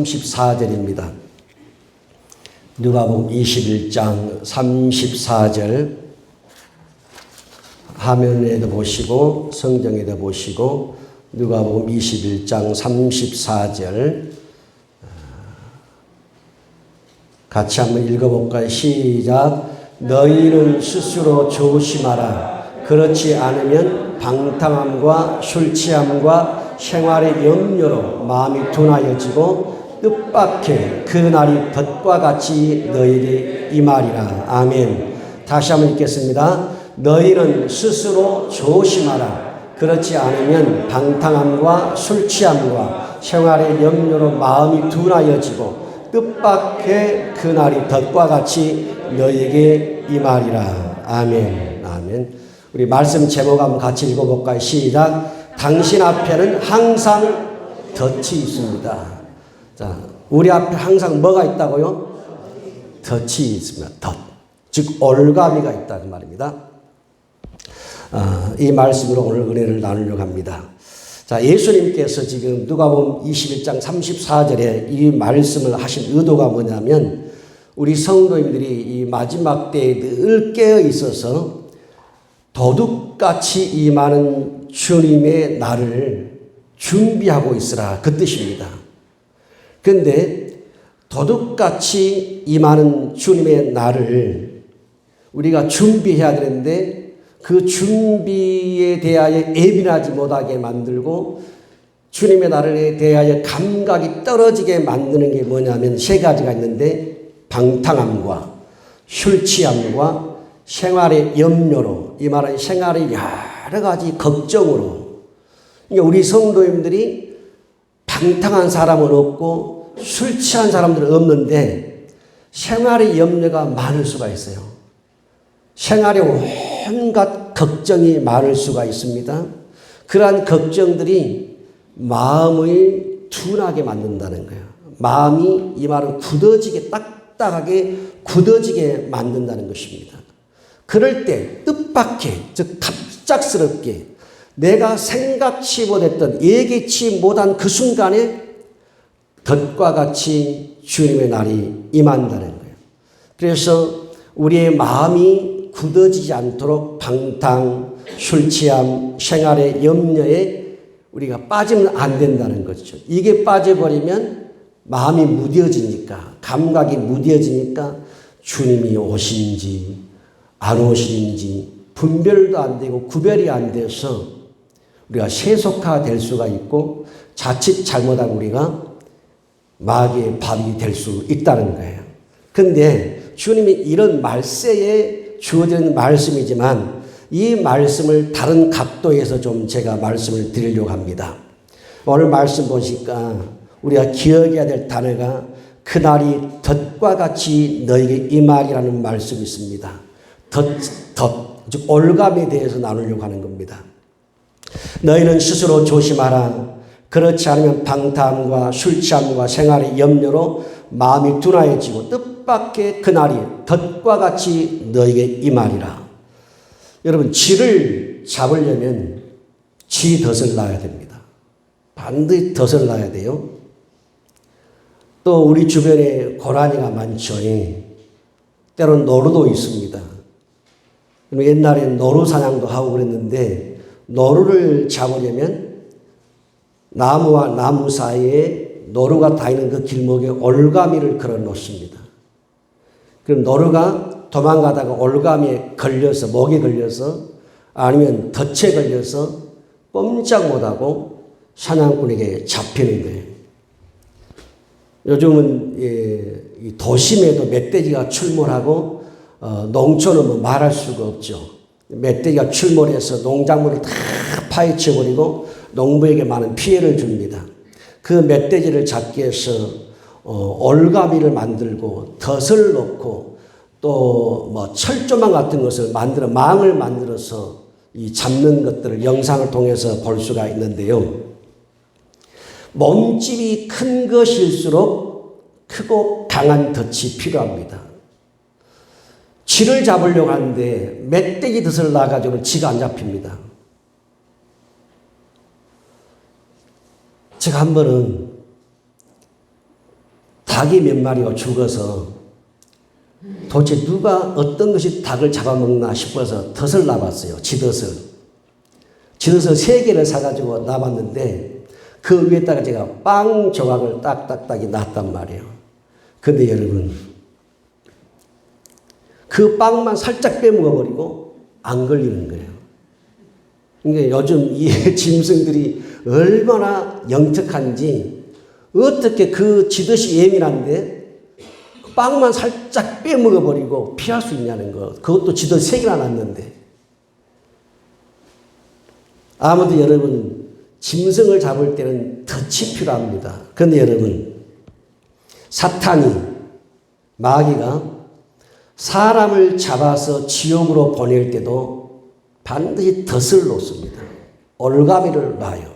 34절입니다. 누가복음 21장 34절 화면에도 보시고 성경에도 보시고 누가복음 21장 34절 같이 한번 읽어볼까요? 시작. 너희는 스스로 조심하라. 그렇지 않으면 방탕함과 술 취함과 생활의 염려로 마음이 둔하여지고 뜻밖의 그 날이 덫과 같이 너희에게 임하리라. 아멘. 다시 한번 읽겠습니다. 너희는 스스로 조심하라. 그렇지 않으면 방탕함과 술 취함과 생활의 염려로 마음이 둔하여지고 뜻밖의 그 날이 덫과 같이 너희에게 임하리라. 아멘. 아멘. 우리 말씀 제목 한번 같이 읽어볼까요? 시작. 당신 앞에는 항상 덫이 있습니다. 자, 우리 앞에 항상 뭐가 있다고요? 덫이 있습니다. 덫. 즉 올가미가 있다는 말입니다. 이 말씀으로 오늘 은혜를 나누려고 합니다. 자, 예수님께서 지금 누가복음 21장 34절에 이 말씀을 하신 의도가 뭐냐면 우리 성도님들이 이 마지막 때에 늘 깨어 있어서 도둑같이 임하는 주님의 날을 준비하고 있으라 그 뜻입니다. 그런데 도둑같이 임하는 주님의 날을 우리가 준비해야 되는데 그 준비에 대하여 예민하지 못하게 만들고 주님의 날에 대하여 감각이 떨어지게 만드는 게 뭐냐면 세 가지가 있는데 방탕함과 술 취함과 생활의 염려로 이 말은 생활의 여러 가지 걱정으로 그러니까 우리 성도님들이 방탕한 사람은 없고 술 취한 사람들은 없는데 생활의 염려가 많을 수가 있어요. 생활에 온갖 걱정이 많을 수가 있습니다. 그러한 걱정들이 마음을 둔하게 만든다는 거예요. 마음이 이 말은 굳어지게 딱딱하게 굳어지게 만든다는 것입니다. 그럴 때 뜻밖의 즉 갑작스럽게 내가 생각치 못했던 예기치 못한 그 순간에 덫과 같이 주님의 날이 임한다는 거예요. 그래서 우리의 마음이 굳어지지 않도록 방탕, 술 취함, 생활의 염려에 우리가 빠지면 안 된다는 거죠. 이게 빠져버리면 마음이 무뎌지니까 감각이 무뎌지니까 주님이 오시는지 안 오시는지 분별도 안 되고 구별이 안 돼서 우리가 세속화될 수가 있고 자칫 잘못하면 우리가 마귀의 밥이 될 수 있다는 거예요. 그런데 주님이 이런 말세에 주어지는 말씀이지만 이 말씀을 다른 각도에서 좀 제가 말씀을 드리려고 합니다. 오늘 말씀 보니까 우리가 기억해야 될 단어가 그날이 덫과 같이 너에게 임하리라는 말씀이 있습니다. 덫, 즉 올감에 대해서 나누려고 하는 겁니다. 너희는 스스로 조심하라. 그렇지 않으면 방탕함과 술 취함과 생활의 염려로 마음이 둔하여지고 뜻밖의 그날이 덫과 같이 너에게 임하리라. 여러분 쥐를 잡으려면 쥐 덫을 놔야 됩니다. 반드시 덫을 놔야 돼요. 또 우리 주변에 고라니가 많죠. 때로는 노루도 있습니다. 옛날에 노루 사냥도 하고 그랬는데 노루를 잡으려면 나무와 나무 사이에 노루가 다니는 그 길목에 올가미를 걸어 놓습니다. 그럼 노루가 도망가다가 올가미에 걸려서 목에 걸려서 아니면 덫에 걸려서 꼼짝 못하고 사냥꾼에게 잡히는 거예요. 요즘은 도심에도 멧돼지가 출몰하고 농촌은 뭐 말할 수가 없죠. 멧돼지가 출몰해서 농작물을 다 파헤쳐버리고 농부에게 많은 피해를 줍니다. 그 멧돼지를 잡기 위해서 올가미를 만들고 덫을 놓고 또 뭐 철조망 같은 것을 만들어 망을 만들어서 이 잡는 것들을 영상을 통해서 볼 수가 있는데요. 몸집이 큰 것일수록 크고 강한 덫이 필요합니다. 쥐를 잡으려고 하는데 멧돼지 덫을 놔가지고는 쥐가 안 잡힙니다. 제가 한 번은 닭이 몇 마리가 죽어서 도대체 누가 어떤 것이 닭을 잡아먹나 싶어서 덫을 놔봤어요. 쥐덫을. 쥐덫을 3개를 사가지고 놔봤는데 그 위에다가 제가 빵 조각을 딱딱딱이 놨단 말이에요. 근데 여러분, 그 빵만 살짝 빼먹어버리고 안 걸리는 거예요. 그러니까 요즘 이 짐승들이 얼마나 영특한지, 어떻게 그 쥐덫이 예민한데 빵만 살짝 빼먹어버리고 피할 수 있냐는 거. 그것도 쥐덫 3개나 놨는데. 아무튼 여러분, 짐승을 잡을 때는 덫이 필요합니다. 그런데 여러분, 사탄이, 마귀가 사람을 잡아서 지옥으로 보낼 때도 반드시 덫을 놓습니다. 올가미를 놔요.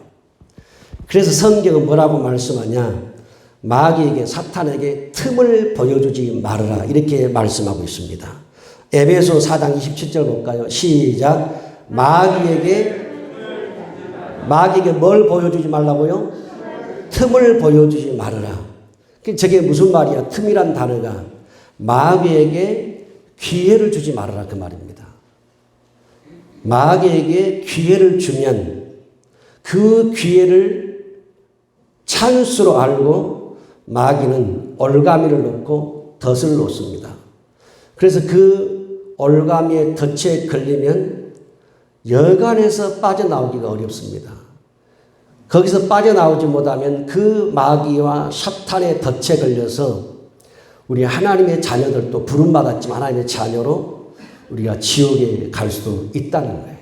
그래서 성경은 뭐라고 말씀하냐? 마귀에게, 사탄에게 틈을 보여주지 말아라, 이렇게 말씀하고 있습니다. 에베소 4장 27절 볼까요? 시작. 마귀에게 뭘 보여주지 말라고요? 틈을 보여주지 말아라. 저게 무슨 말이야? 틈이란 단어가 마귀에게 기회를 주지 말아라, 그 말입니다. 마귀에게 기회를 주면 그 기회를 찬스로 알고 마귀는 올가미를 놓고 덫을 놓습니다. 그래서 그 올가미의 덫에 걸리면 여간에서 빠져나오기가 어렵습니다. 거기서 빠져나오지 못하면 그 마귀와 사탄의 덫에 걸려서 우리 하나님의 자녀들도 부름받았지만 하나님의 자녀로 우리가 지옥에 갈 수도 있다는 거예요.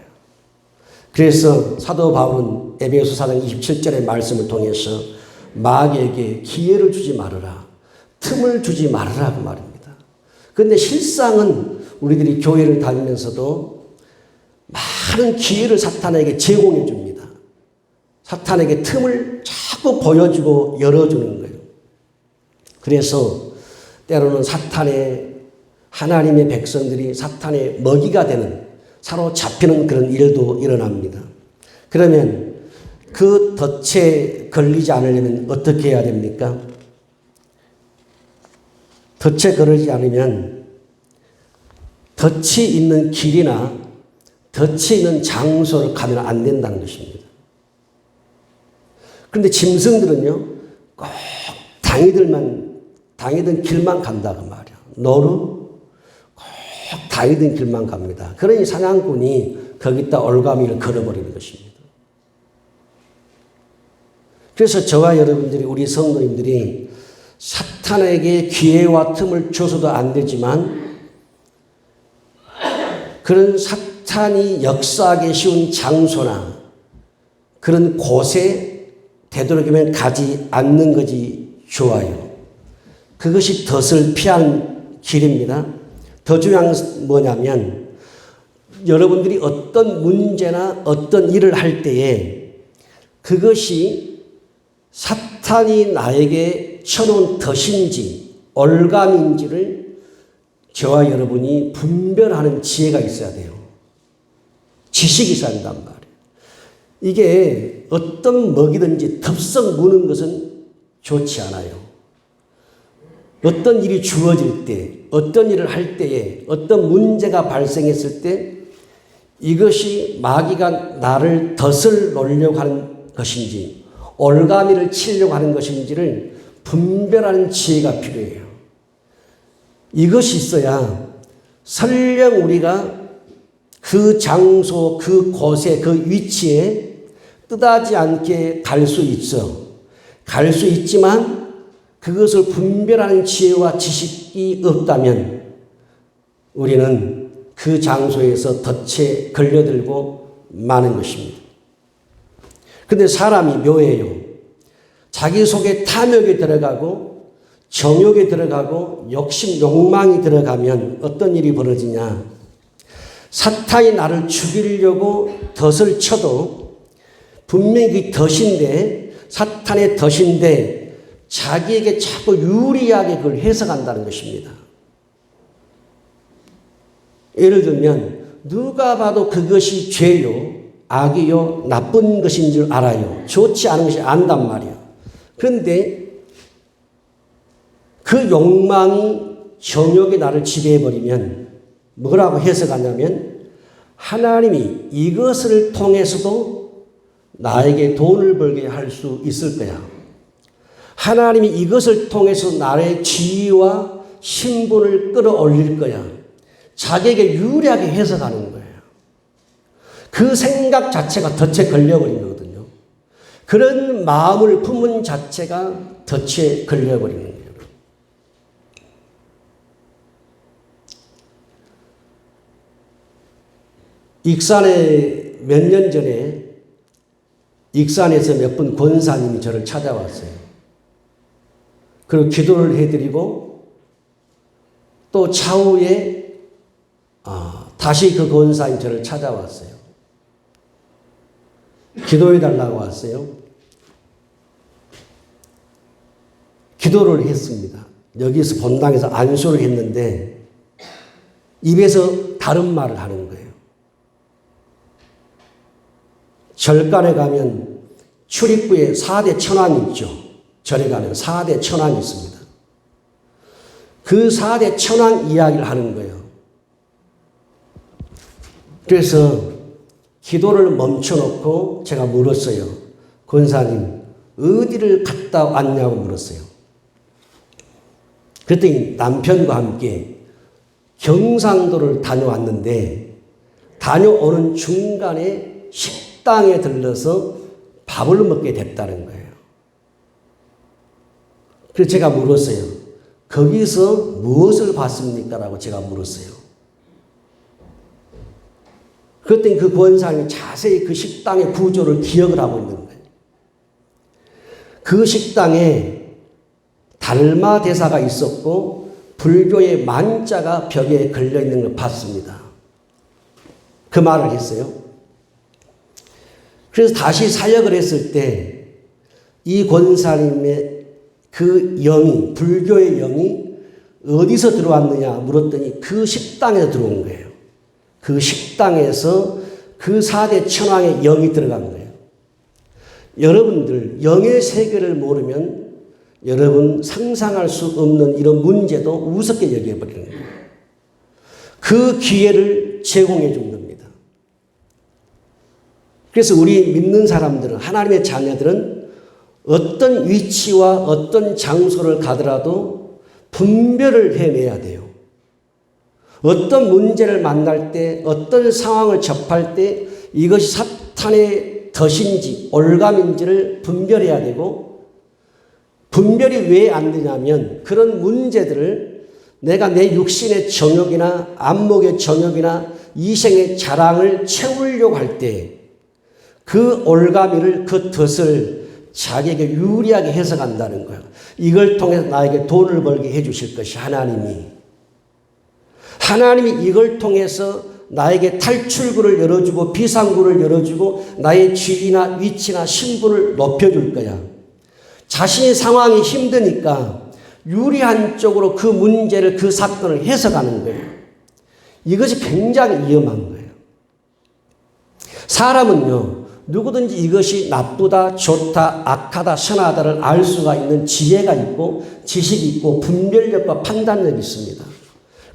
그래서 사도 바울은 에베소 4장 27절의 말씀을 통해서 마귀에게 기회를 주지 말아라, 틈을 주지 말아라, 그 말입니다. 그런데 실상은 우리들이 교회를 다니면서도 많은 기회를 사탄에게 제공해 줍니다. 사탄에게 틈을 자꾸 보여주고 열어주는 거예요. 그래서 때로는 하나님의 백성들이 사탄의 먹이가 되는, 사로잡히는 그런 일도 일어납니다. 그러면 그 덫에 걸리지 않으려면 어떻게 해야 됩니까? 덫에 걸리지 않으면 덫이 있는 길이나 덫이 있는 장소를 가면 안 된다는 것입니다. 그런데 짐승들은요, 꼭 당이던 길만 간다고 말이야. 노루 꼭 당이던 길만 갑니다. 그러니 사냥꾼이 거기다 올가미를 걸어버리는 것입니다. 그래서 저와 여러분들이, 우리 성도님들이 사탄에게 기회와 틈을 줘서도 안 되지만 그런 사탄이 역사하기 쉬운 장소나 그런 곳에 되도록이면 가지 않는 것이 좋아요. 그것이 덫을 피하는 길입니다. 더 중요한 것은 뭐냐면 여러분들이 어떤 문제나 어떤 일을 할 때에 그것이 사탄이 나에게 쳐놓은 덫인지 올감인지를 저와 여러분이 분별하는 지혜가 있어야 돼요. 지식이 있어야 한단 말이에요. 이게 어떤 먹이든지 덥석 무는 것은 좋지 않아요. 어떤 일이 주어질 때, 어떤 일을 할 때에, 어떤 문제가 발생했을 때 이것이 마귀가 나를 덫을 놓으려고 하는 것인지 올가미를 치려고 하는 것인지를 분별하는 지혜가 필요해요. 이것이 있어야 설령 우리가 그 장소, 그 곳에, 그 위치에 뜻하지 않게 갈 수 있어. 갈 수 있지만 그것을 분별하는 지혜와 지식이 없다면 우리는 그 장소에서 덫에 걸려들고 마는 것입니다. 그런데 사람이 묘해요. 자기 속에 탐욕이 들어가고 정욕이 들어가고 욕심, 욕망이 들어가면 어떤 일이 벌어지냐. 사탄이 나를 죽이려고 덫을 쳐도 분명히 그 덫인데, 사탄의 덫인데 자기에게 자꾸 유리하게 그걸 해석한다는 것입니다. 예를 들면 누가 봐도 그것이 죄요, 악이요, 나쁜 것인 줄 알아요. 좋지 않은 것이 안단 말이에요. 그런데 그 욕망이 정욕이 나를 지배해버리면 뭐라고 해석하냐면 하나님이 이것을 통해서도 나에게 돈을 벌게 할 수 있을 거야. 하나님이 이것을 통해서 나의 지위와 신분을 끌어올릴 거야. 자기에게 유리하게 해석하는 거예요. 그 생각 자체가 덫에 걸려버린 거거든요. 그런 마음을 품은 자체가 덫에 걸려버리는 거예요. 익산에 몇 년 전에 익산에서 몇 분 권사님이 저를 찾아왔어요. 그리고 기도를 해드리고 또 차후에 다시 그 권사님 저를 찾아왔어요. 기도해달라고 왔어요. 기도를 했습니다. 여기서 본당에서 안수를 했는데 입에서 다른 말을 하는 거예요. 절간에 가면 출입구에 4대 천왕이 있죠. 절에 가면 4대 천왕이 있습니다. 그 4대 천왕 이야기를 하는 거예요. 그래서 기도를 멈춰놓고 제가 물었어요. 권사님, 어디를 갔다 왔냐고 물었어요. 그랬더니 남편과 함께 경상도를 다녀왔는데 다녀오는 중간에 식당에 들러서 밥을 먹게 됐다는 거예요. 그래서 제가 물었어요. 거기서 무엇을 봤습니까? 라고 제가 물었어요. 그랬더니 그 권사님이 자세히 그 식당의 구조를 기억을 하고 있는 거예요. 그 식당에 달마 대사가 있었고 불교의 만자가 벽에 걸려있는 걸 봤습니다. 그 말을 했어요. 그래서 다시 사역을 했을 때 이 권사님의 그 영이, 불교의 영이 어디서 들어왔느냐 물었더니 그 식당에서 들어온 거예요. 그 식당에서 그 4대 천왕의 영이 들어간 거예요. 여러분들 영의 세계를 모르면 여러분 상상할 수 없는 이런 문제도 우습게 여겨버리는 거예요. 그 기회를 제공해 준 겁니다. 그래서 우리 믿는 사람들은, 하나님의 자녀들은 어떤 위치와 어떤 장소를 가더라도 분별을 해내야 돼요. 어떤 문제를 만날 때, 어떤 상황을 접할 때 이것이 사탄의 덫인지 올감인지를 분별해야 되고, 분별이 왜 안 되냐면 그런 문제들을 내가 내 육신의 정욕이나 안목의 정욕이나 이생의 자랑을 채우려고 할 때 그 올가미를, 그 덫을 자기에게 유리하게 해석한다는 거예요. 이걸 통해서 나에게 돈을 벌게 해 주실 것이 하나님이 이걸 통해서 나에게 탈출구를 열어주고 비상구를 열어주고 나의 지위나 위치나 신분을 높여줄 거야. 자신의 상황이 힘드니까 유리한 쪽으로 그 문제를, 그 사건을 해석하는 거예요. 이것이 굉장히 위험한 거예요. 사람은요, 누구든지 이것이 나쁘다, 좋다, 악하다, 선하다를 알 수가 있는 지혜가 있고 지식이 있고 분별력과 판단력이 있습니다.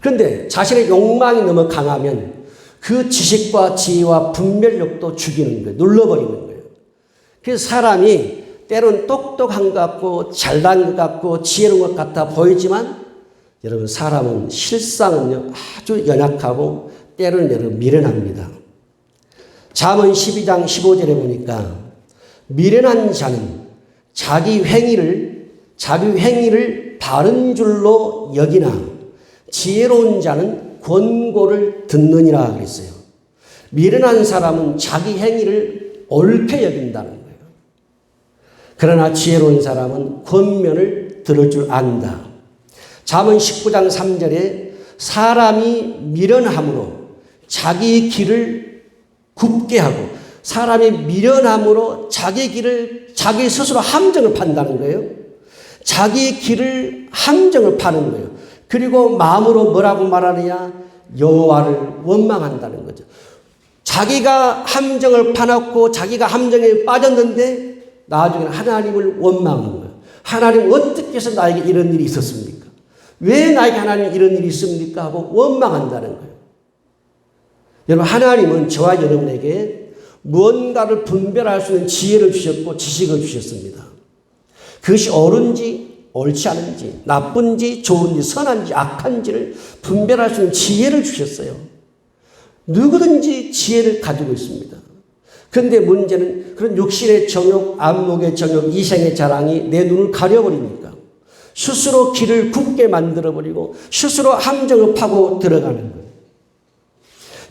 그런데 자신의 욕망이 너무 강하면 그 지식과 지혜와 분별력도 죽이는 거예요. 눌러버리는 거예요. 그래서 사람이 때로는 똑똑한 것 같고 잘난 것 같고 지혜로운 것 같아 보이지만 여러분 사람은 실상은요 아주 연약하고 때로는 여러분 미련합니다. 잠언 12장 15절에 보니까 미련한 자는 자기 행위를 바른 줄로 여기나 지혜로운 자는 권고를 듣느니라 그랬어요. 미련한 사람은 자기 행위를 옳게 여긴다는 거예요. 그러나 지혜로운 사람은 권면을 들을 줄 안다. 잠언 19장 3절에 사람이 미련함으로 자기 길을 굽게 하고 사람이 미련함으로 자기 길을 자기 스스로 함정을 판다는 거예요. 자기 길을 함정을 파는 거예요. 그리고 마음으로 뭐라고 말하느냐? 여호와를 원망한다는 거죠. 자기가 함정을 파놓고 자기가 함정에 빠졌는데 나중에 하나님을 원망하는 거예요. 하나님 어떻게 해서 나에게 이런 일이 있었습니까? 왜 나에게 하나님 이런 일이 있습니까? 하고 원망한다는 거예요. 여러분, 하나님은 저와 여러분에게 무언가를 분별할 수 있는 지혜를 주셨고 지식을 주셨습니다. 그것이 옳은지 옳지 않은지, 나쁜지 좋은지, 선한지 악한지를 분별할 수 있는 지혜를 주셨어요. 누구든지 지혜를 가지고 있습니다. 그런데 문제는 그런 육신의 정욕, 안목의 정욕, 이생의 자랑이 내 눈을 가려버리니까 스스로 길을 굽게 만들어버리고 스스로 함정을 파고 들어가는 거예요.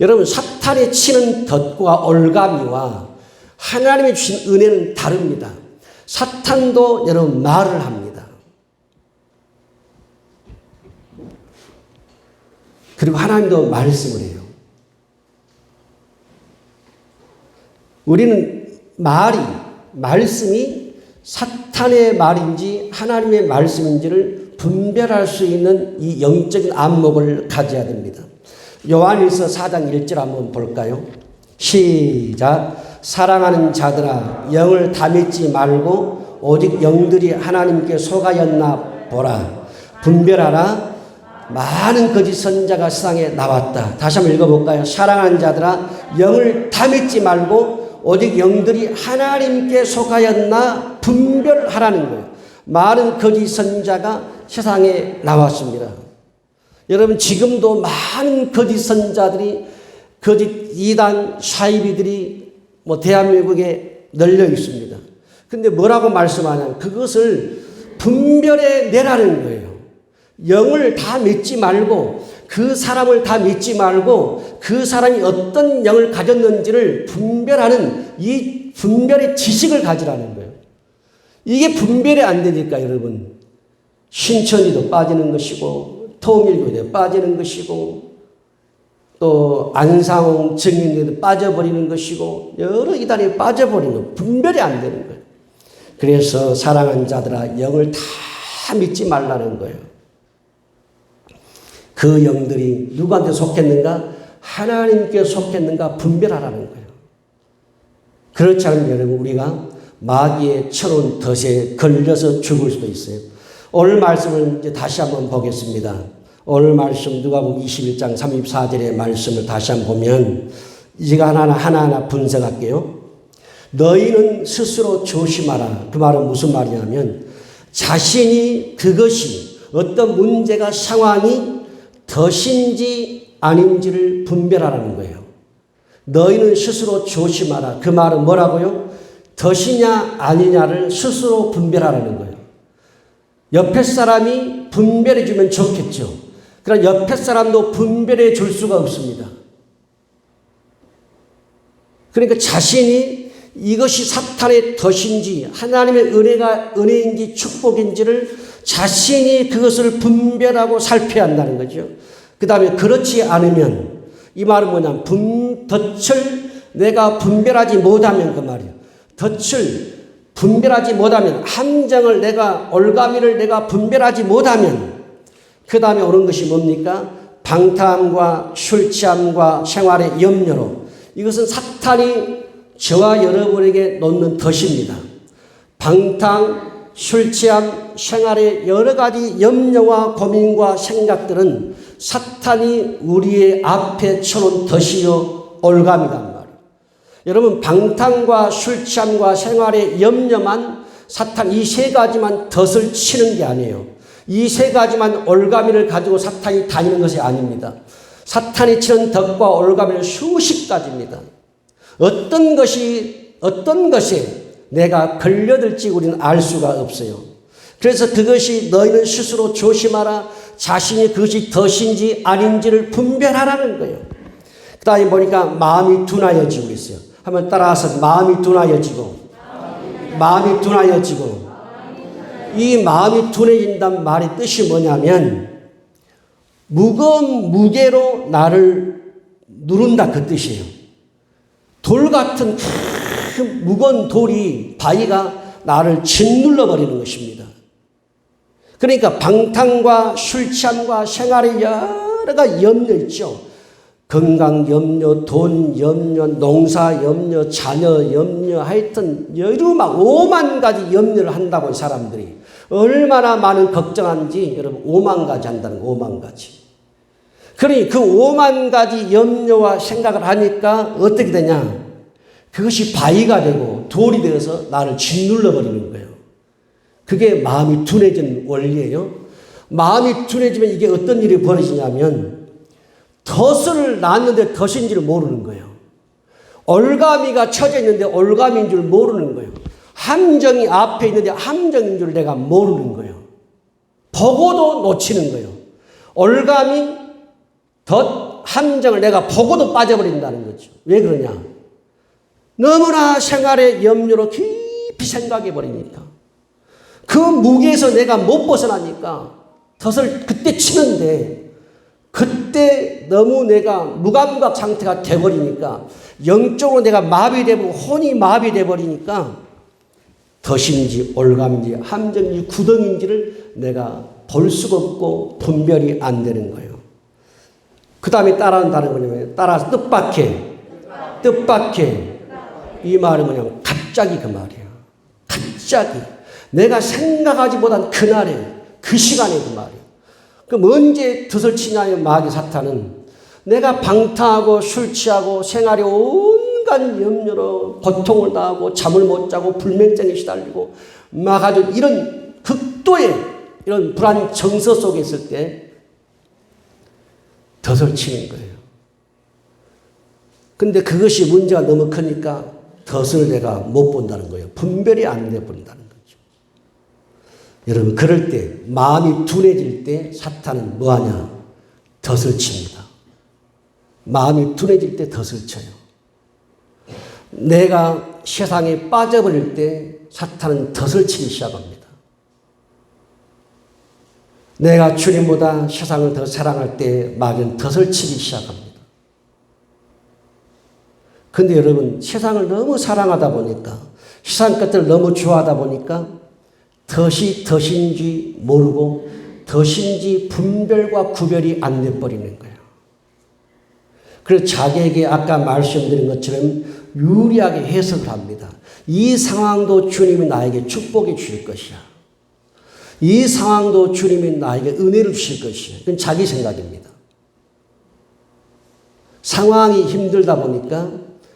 여러분, 사탄이 치는 덫과 올가미와 하나님이 주신 은혜는 다릅니다. 사탄도 여러분 말을 합니다. 그리고 하나님도 말씀을 해요. 우리는 말씀이 사탄의 말인지 하나님의 말씀인지를 분별할 수 있는 이 영적인 안목을 가져야 됩니다. 요한일서 4장 1절 한번 볼까요? 시작. 사랑하는 자들아, 영을 다 믿지 말고 오직 영들이 하나님께 속하였나 보라. 분별하라. 많은 거짓 선자가 세상에 나왔다. 다시 한번 읽어볼까요? 사랑하는 자들아, 영을 다 믿지 말고 오직 영들이 하나님께 속하였나 분별하라는 거예요. 많은 거짓 선자가 세상에 나왔습니다. 여러분, 지금도 많은 거짓 선자들이, 거짓 이단 사이비들이 대한민국에 널려 있습니다. 근데 뭐라고 말씀하냐면 그것을 분별해 내라는 거예요. 영을 다 믿지 말고, 그 사람을 다 믿지 말고 그 사람이 어떤 영을 가졌는지를 분별하는 이 분별의 지식을 가지라는 거예요. 이게 분별이 안 되니까 여러분, 신천지도 빠지는 것이고 통일교도 빠지는 것이고 또 안상홍 증인에도 빠져버리는 것이고 여러 이단에 빠져버리는 거, 분별이 안 되는 거예요. 그래서 사랑하는 자들아, 영을 다 믿지 말라는 거예요. 그 영들이 누구한테 속했는가? 하나님께 속했는가 분별하라는 거예요. 그렇지 않으면 여러분, 우리가 마귀의 쳐놓은 덫에 걸려서 죽을 수도 있어요. 오늘 말씀을 이제 다시 한번 보겠습니다. 오늘 말씀 누가복음 21장 34절의 말씀을 다시 한번 보면 이제가 하나하나 분석할게요. 너희는 스스로 조심하라. 그 말은 무슨 말이냐면 자신이 그것이 어떤 문제가 상황이 덫인지 아닌지를 분별하라는 거예요. 너희는 스스로 조심하라. 그 말은 뭐라고요? 덫이냐 아니냐를 스스로 분별하라는 거예요. 옆에 사람이 분별해 주면 좋겠죠. 그러나 옆에 사람도 분별해 줄 수가 없습니다. 그러니까 자신이 이것이 사탄의 덫인지 하나님의 은혜인지 축복인지를 자신이 그것을 분별하고 살펴야 한다는 거죠. 그 다음에 그렇지 않으면, 이 말은 뭐냐면 덫을 내가 분별하지 못하면, 그 말이에요. 덫을 분별하지 못하면, 함정을 내가, 올가미를 내가 분별하지 못하면 그 다음에 오는 것이 뭡니까? 방탕함과 술 취함과 생활의 염려로, 이것은 사탄이 저와 여러분에게 놓는 덫입니다. 방탕, 술 취함, 생활의 여러 가지 염려와 고민과 생각들은 사탄이 우리의 앞에 쳐놓은 덫이요 올가미단 말이에요. 여러분, 방탕과 술 취함과 생활의 염려만, 사탄 이 세 가지만 덫을 치는 게 아니에요. 이 세 가지만 올가미를 가지고 사탄이 다니는 것이 아닙니다. 사탄이 치는 덫과 올가미는 수십 가지입니다. 어떤 것에 내가 걸려들지 우리는 알 수가 없어요. 그래서 그것이 너희는 스스로 조심하라. 자신이 그것이 덫인지 아닌지를 분별하라는 거예요. 그 다음에 보니까 마음이 둔하여지고 있어요. 한번 따라서 마음이 둔하여지고, 마음이 둔하여지고. 이 마음이 둔해진다는 말의 뜻이 뭐냐면 무거운 무게로 나를 누른다, 그 뜻이에요. 돌 같은 큰 무거운 돌이, 바위가 나를 짓눌러 버리는 것입니다. 그러니까 방탕과 술 취함과 생활의 여러 가지 염려 있죠. 건강 염려, 돈 염려, 농사 염려, 자녀 염려, 하여튼 여러 막 5만 가지 염려를 한다고 사람들이. 얼마나 많은 걱정하는지 여러분 5만 가지 한다는 거 5만 가지. 그러니 그 5만 가지 염려와 생각을 하니까 어떻게 되냐. 그것이 바위가 되고 돌이 되어서 나를 짓눌러 버리는 거예요. 그게 마음이 둔해진 원리예요. 마음이 둔해지면 이게 어떤 일이 벌어지냐면 덫을 놨는데 덫인지를 모르는 거예요. 올가미가 쳐져 있는데 올가미인 줄 모르는 거예요. 함정이 앞에 있는데 함정인 줄 내가 모르는 거예요. 보고도 놓치는 거예요. 올가미, 덫, 함정을 내가 보고도 빠져버린다는 거죠. 왜 그러냐? 너무나 생활의 염려로 깊이 생각해 버리니까. 그 무게에서 내가 못 벗어나니까 덫을 그때 치면 돼. 그때 너무 내가 무감각 상태가 돼버리니까 영적으로 내가 마비되고 혼이 마비돼 버리니까 덫인지 올감인지 함정인지 구덩인지를 내가 볼 수가 없고 분별이 안 되는 거예요. 그 다음에 따라하는 단어가 뭐냐면 따라서 뜻밖에 이 말은 뭐냐면 갑자기 그 말이에요. 갑자기 내가 생각하지 못한 그날에 그 시간에 그 말이에요. 그럼 언제 덫을 치냐면 마귀 사탄은 내가 방탕하고 술 취하고 생활에 온갖 염려로 고통을 당하고 잠을 못 자고 불면증에 시달리고 막 아주 이런 극도의 이런 불안 정서 속에 있을 때 덫을 치는 거예요. 근데 그것이 문제가 너무 크니까 덫을 내가 못 본다는 거예요. 분별이 안 돼 본다는 거죠. 여러분 그럴 때 마음이 둔해질 때 사탄은 뭐하냐? 덫을 칩니다. 마음이 둔해질 때 덫을 쳐요. 내가 세상에 빠져버릴 때 사탄은 덫을 치기 시작합니다. 내가 주님보다 세상을 더 사랑할 때 마귀는 덫을 치기 시작합니다. 근데 여러분 세상을 너무 사랑하다 보니까 세상 것들을 너무 좋아하다 보니까 덫이 덫인지 모르고 덫인지 분별과 구별이 안 돼버리는 거예요. 그래서 자기에게 아까 말씀드린 것처럼 유리하게 해석을 합니다. 이 상황도 주님이 나에게 축복해 주실 것이야. 이 상황도 주님이 나에게 은혜를 주실 것이야. 그건 자기 생각입니다. 상황이 힘들다 보니까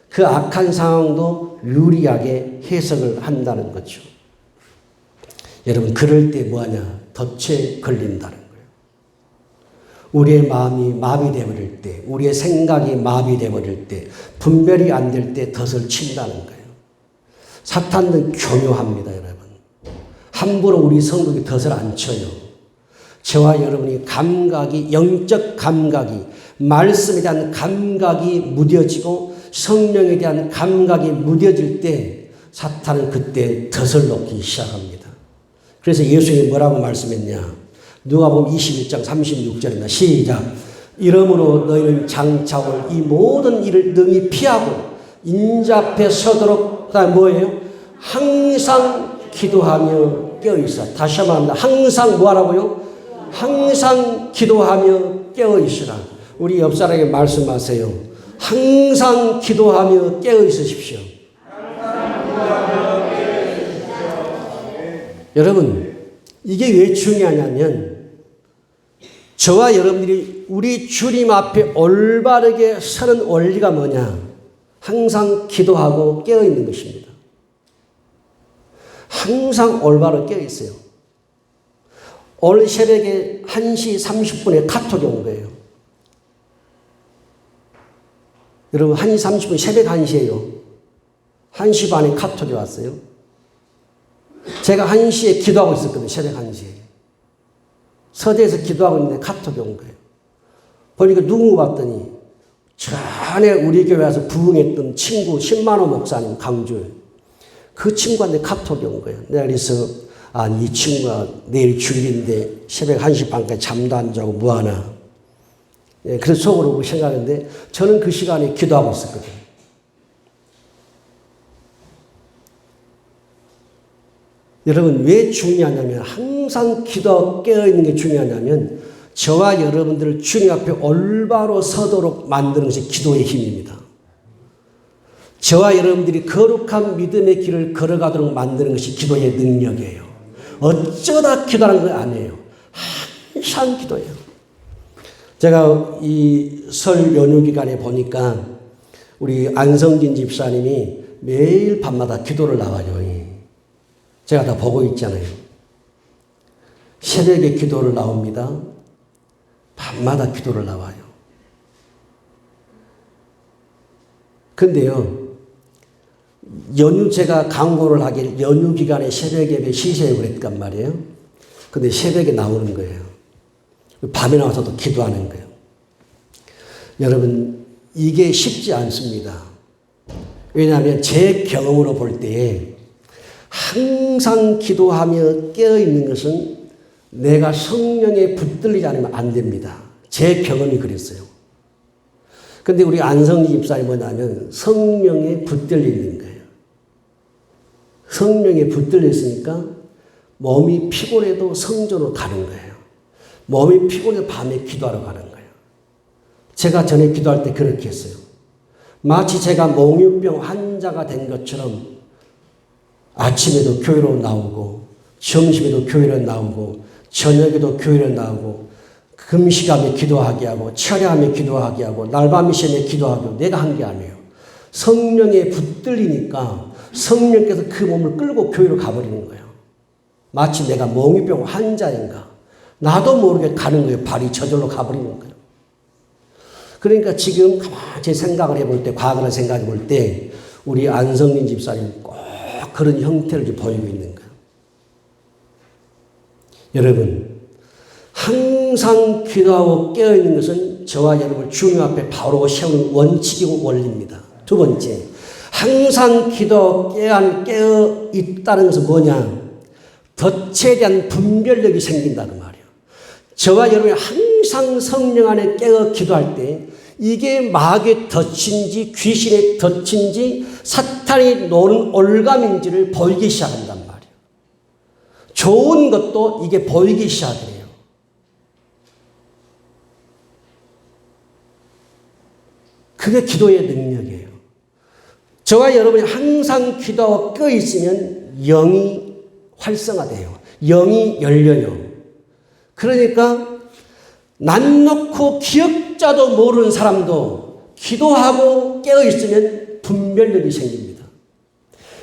그 악한 상황도 유리하게 해석을 한다는 거죠. 여러분 그럴 때 뭐하냐? 덫에 걸린다는 거예요. 우리의 마음이 마비되어 버릴 때, 우리의 생각이 마비되어 버릴 때, 분별이 안 될 때 덫을 친다는 거예요. 사탄은 교묘합니다, 여러분. 함부로 우리 성도에게 덫을 안 쳐요. 저와 여러분이 감각이, 영적 감각이, 말씀에 대한 감각이 무뎌지고 성령에 대한 감각이 무뎌질 때 사탄은 그때 덫을 놓기 시작합니다. 그래서 예수님이 뭐라고 말씀했냐? 누가복음 21장 36절입니다. 시작. 이러므로 너희는 장차 올 이 모든 일을 능히 피하고 인자 앞에 서도록 그다음에 뭐예요? 항상 기도하며 깨어있어. 다시 한번 합니다. 항상 뭐하라고요? 항상 기도하며 깨어있으라. 우리 옆 사람에게 말씀하세요. 항상 기도하며 깨어있으십시오. 여러분 이게 왜 중요하냐면 저와 여러분들이 우리 주님 앞에 올바르게 서는 원리가 뭐냐? 항상 기도하고 깨어있는 것입니다. 항상 올바로 깨어있어요. 오늘 새벽에 1시 30분에 카톡이 온 거예요. 여러분 1시 30분 새벽 1시예요. 1시 반에 카톡이 왔어요. 제가 1시에 기도하고 있었거든요. 새벽 1시에. 서대에서 기도하고 있는데 카톡이 온 거예요. 보니까 누구 봤더니 전에 우리 교회 와서 부흥했던 친구 신만호 목사님 강주에 그 친구한테 카톡이 온 거예요. 내가 그래서 이 친구가 내일 주일인데 새벽 1시 반까지 잠도 안 자고 뭐하나. 그래서 속으로 생각했는데 저는 그 시간에 기도하고 있었거든요. 여러분 왜 중요하냐면 항상 기도 깨어있는 게 중요하냐면 저와 여러분들을 주님 앞에 올바로 서도록 만드는 것이 기도의 힘입니다. 저와 여러분들이 거룩한 믿음의 길을 걸어가도록 만드는 것이 기도의 능력이에요. 어쩌다 기도하는 거 아니에요. 항상 기도예요. 제가 이 설 연휴 기간에 보니까 우리 안성진 집사님이 매일 밤마다 기도를 나와요. 제가 다 보고 있잖아요. 새벽에 기도를 나옵니다. 밤마다 기도를 나와요. 근데요, 연휴 제가 강구를 하길 연휴 기간에 새벽 예배 시세에 했단 말이에요. 근데 새벽에 나오는 거예요. 밤에 나와서도 기도하는 거예요. 여러분, 이게 쉽지 않습니다. 왜냐하면 제 경험으로 볼 때에 항상 기도하며 깨어있는 것은 내가 성령에 붙들리지 않으면 안 됩니다. 제 경험이 그랬어요. 근데 우리 안성지 집사님 뭐냐면 성령에 붙들리는 거예요. 성령에 붙들렸으니까 몸이 피곤해도 성전으로 가는 거예요. 몸이 피곤해도 밤에 기도하러 가는 거예요. 제가 전에 기도할 때 그렇게 했어요. 마치 제가 몽유병 환자가 된 것처럼 아침에도 교회로 나오고 점심에도 교회로 나오고 저녁에도 교회로 나오고 금식하며 기도하게 하고 철야하며 기도하게 하고 날밤이 새며 기도하게 하고 내가 한 게 아니에요. 성령에 붙들리니까 성령께서 그 몸을 끌고 교회로 가버리는 거예요. 마치 내가 몽유병 환자인가 나도 모르게 가는 거예요. 발이 저절로 가버리는 거예요. 그러니까 지금 가만히 제 생각을 해볼 때 과거를 생각해 볼 때 우리 안성민 집사님 꼭 그런 형태를 보이고 있는 거예요. 여러분, 항상 기도하고 깨어있는 것은 저와 여러분을 주님 앞에 바로 세우는 원칙이고 원리입니다. 두 번째, 항상 기도하고 깨어있다는 것은 뭐냐? 덫에 대한 분별력이 생긴다 그 말이에요. 저와 여러분이 항상 성령 안에 깨어 기도할 때 이게 마귀의 덫인지 귀신의 덫인지 사탄이 노는 올감인지를 보이기 시작한단 말이에요. 좋은 것도 이게 보이기 시작해요. 그게 기도의 능력이에요. 저와 여러분이 항상 기도하고 껴 있으면 영이 활성화돼요. 영이 열려요. 그러니까 난 놓고 기억자도 모르는 사람도 기도하고 깨어있으면 분별력이 생깁니다.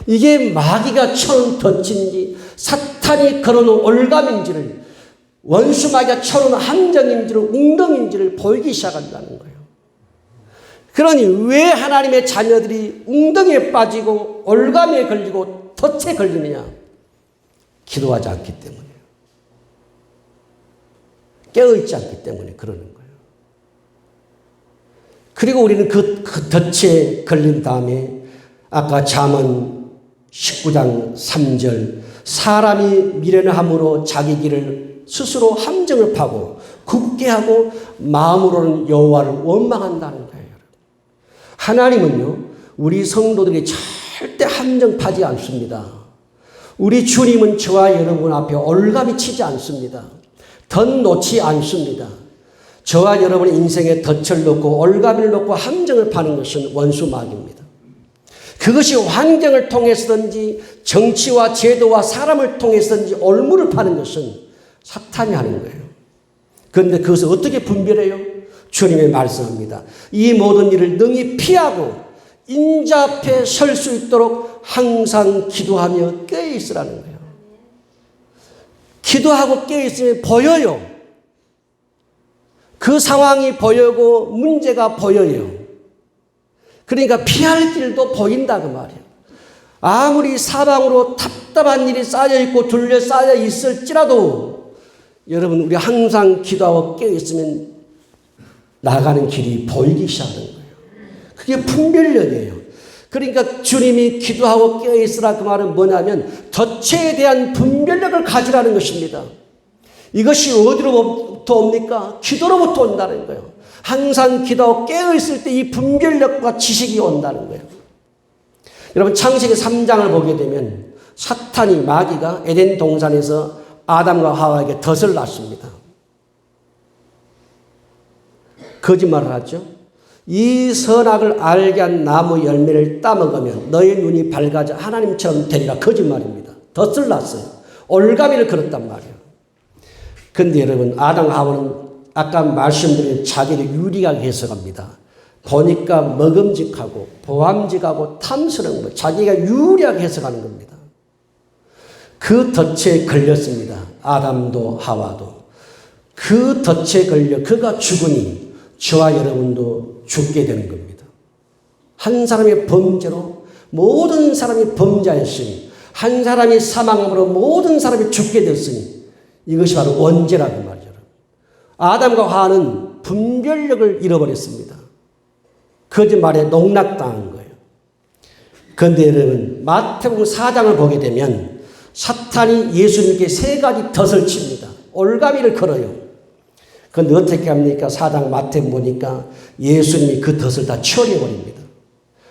이게 마귀가 쳐놓은 덫인지 사탄이 걸어놓은 올감인지를 원수 마귀가 쳐놓은 함정인지를 웅덩인지를 보이기 시작한다는 거예요. 그러니 왜 하나님의 자녀들이 웅덩이에 빠지고 올감에 걸리고 덫에 걸리느냐? 기도하지 않기 때문에. 깨어있지 않기 때문에 그러는 거예요. 그리고 우리는 그 덫에 걸린 다음에 아까 잠언 19장 3절 사람이 미련함으로 자기 길을 스스로 함정을 파고 굳게 하고 마음으로는 여호와를 원망한다는 거예요. 하나님은요 우리 성도들이 절대 함정 파지 않습니다. 우리 주님은 저와 여러분 앞에 올가미 치지 않습니다. 덫 놓지 않습니다. 저와 여러분의 인생에 덫을 놓고 올가미를 놓고 함정을 파는 것은 원수 마귀입니다. 그것이 환경을 통해서든지 정치와 제도와 사람을 통해서든지 올무를 파는 것은 사탄이 하는 거예요. 그런데 그것을 어떻게 분별해요? 주님의 말씀합니다. 이 모든 일을 능히 피하고 인자 앞에 설 수 있도록 항상 기도하며 깨어있으라는 거예요. 기도하고 깨어있으면 보여요. 그 상황이 보이고 문제가 보여요. 그러니까 피할 길도 보인다 그 말이에요. 아무리 사방으로 답답한 일이 쌓여있고 둘러싸여 있을지라도 여러분 우리 항상 기도하고 깨어있으면 나가는 길이 보이기 시작하는 거예요. 그게 분별력이에요. 그러니까 주님이 기도하고 깨어있으라 그 말은 뭐냐면 덫에 대한 분별력을 가지라는 것입니다. 이것이 어디로부터 옵니까? 기도로부터 온다는 거예요. 항상 기도하고 깨어있을 때 이 분별력과 지식이 온다는 거예요. 여러분 창세기 3장을 보게 되면 사탄이 마귀가 에덴 동산에서 아담과 하와에게 덫을 놨습니다. 거짓말을 하죠. 이 선악을 알게 한 나무 열매를 따먹으면 너의 눈이 밝아져 하나님처럼 되리라. 거짓말입니다. 덫을 놨어요. 올가미를 걸었단 말이에요. 근데 여러분, 아담 하와는 아까 말씀드린 자기를 유리하게 해석합니다. 보니까 먹음직하고 보암직하고 탐스러운 거, 자기가 유리하게 해석하는 겁니다. 그 덫에 걸렸습니다. 아담도 하와도. 그 덫에 걸려 그가 죽으니 저와 여러분도 죽게 되는 겁니다. 한 사람의 범죄로 모든 사람이 범죄했으니, 한 사람이 사망함으로 모든 사람이 죽게 됐으니, 이것이 바로 원죄라고 말이죠. 아담과 하와는 분별력을 잃어버렸습니다. 거짓말에 농락당한 거예요. 그런데 여러분, 마태복음 4장을 보게 되면 사탄이 예수님께 세 가지 덫을 칩니다. 올가미를 걸어요. 그런데 어떻게 합니까? 4장 마태복음 보니까 예수님이 그 덫을 다 처리해버립니다.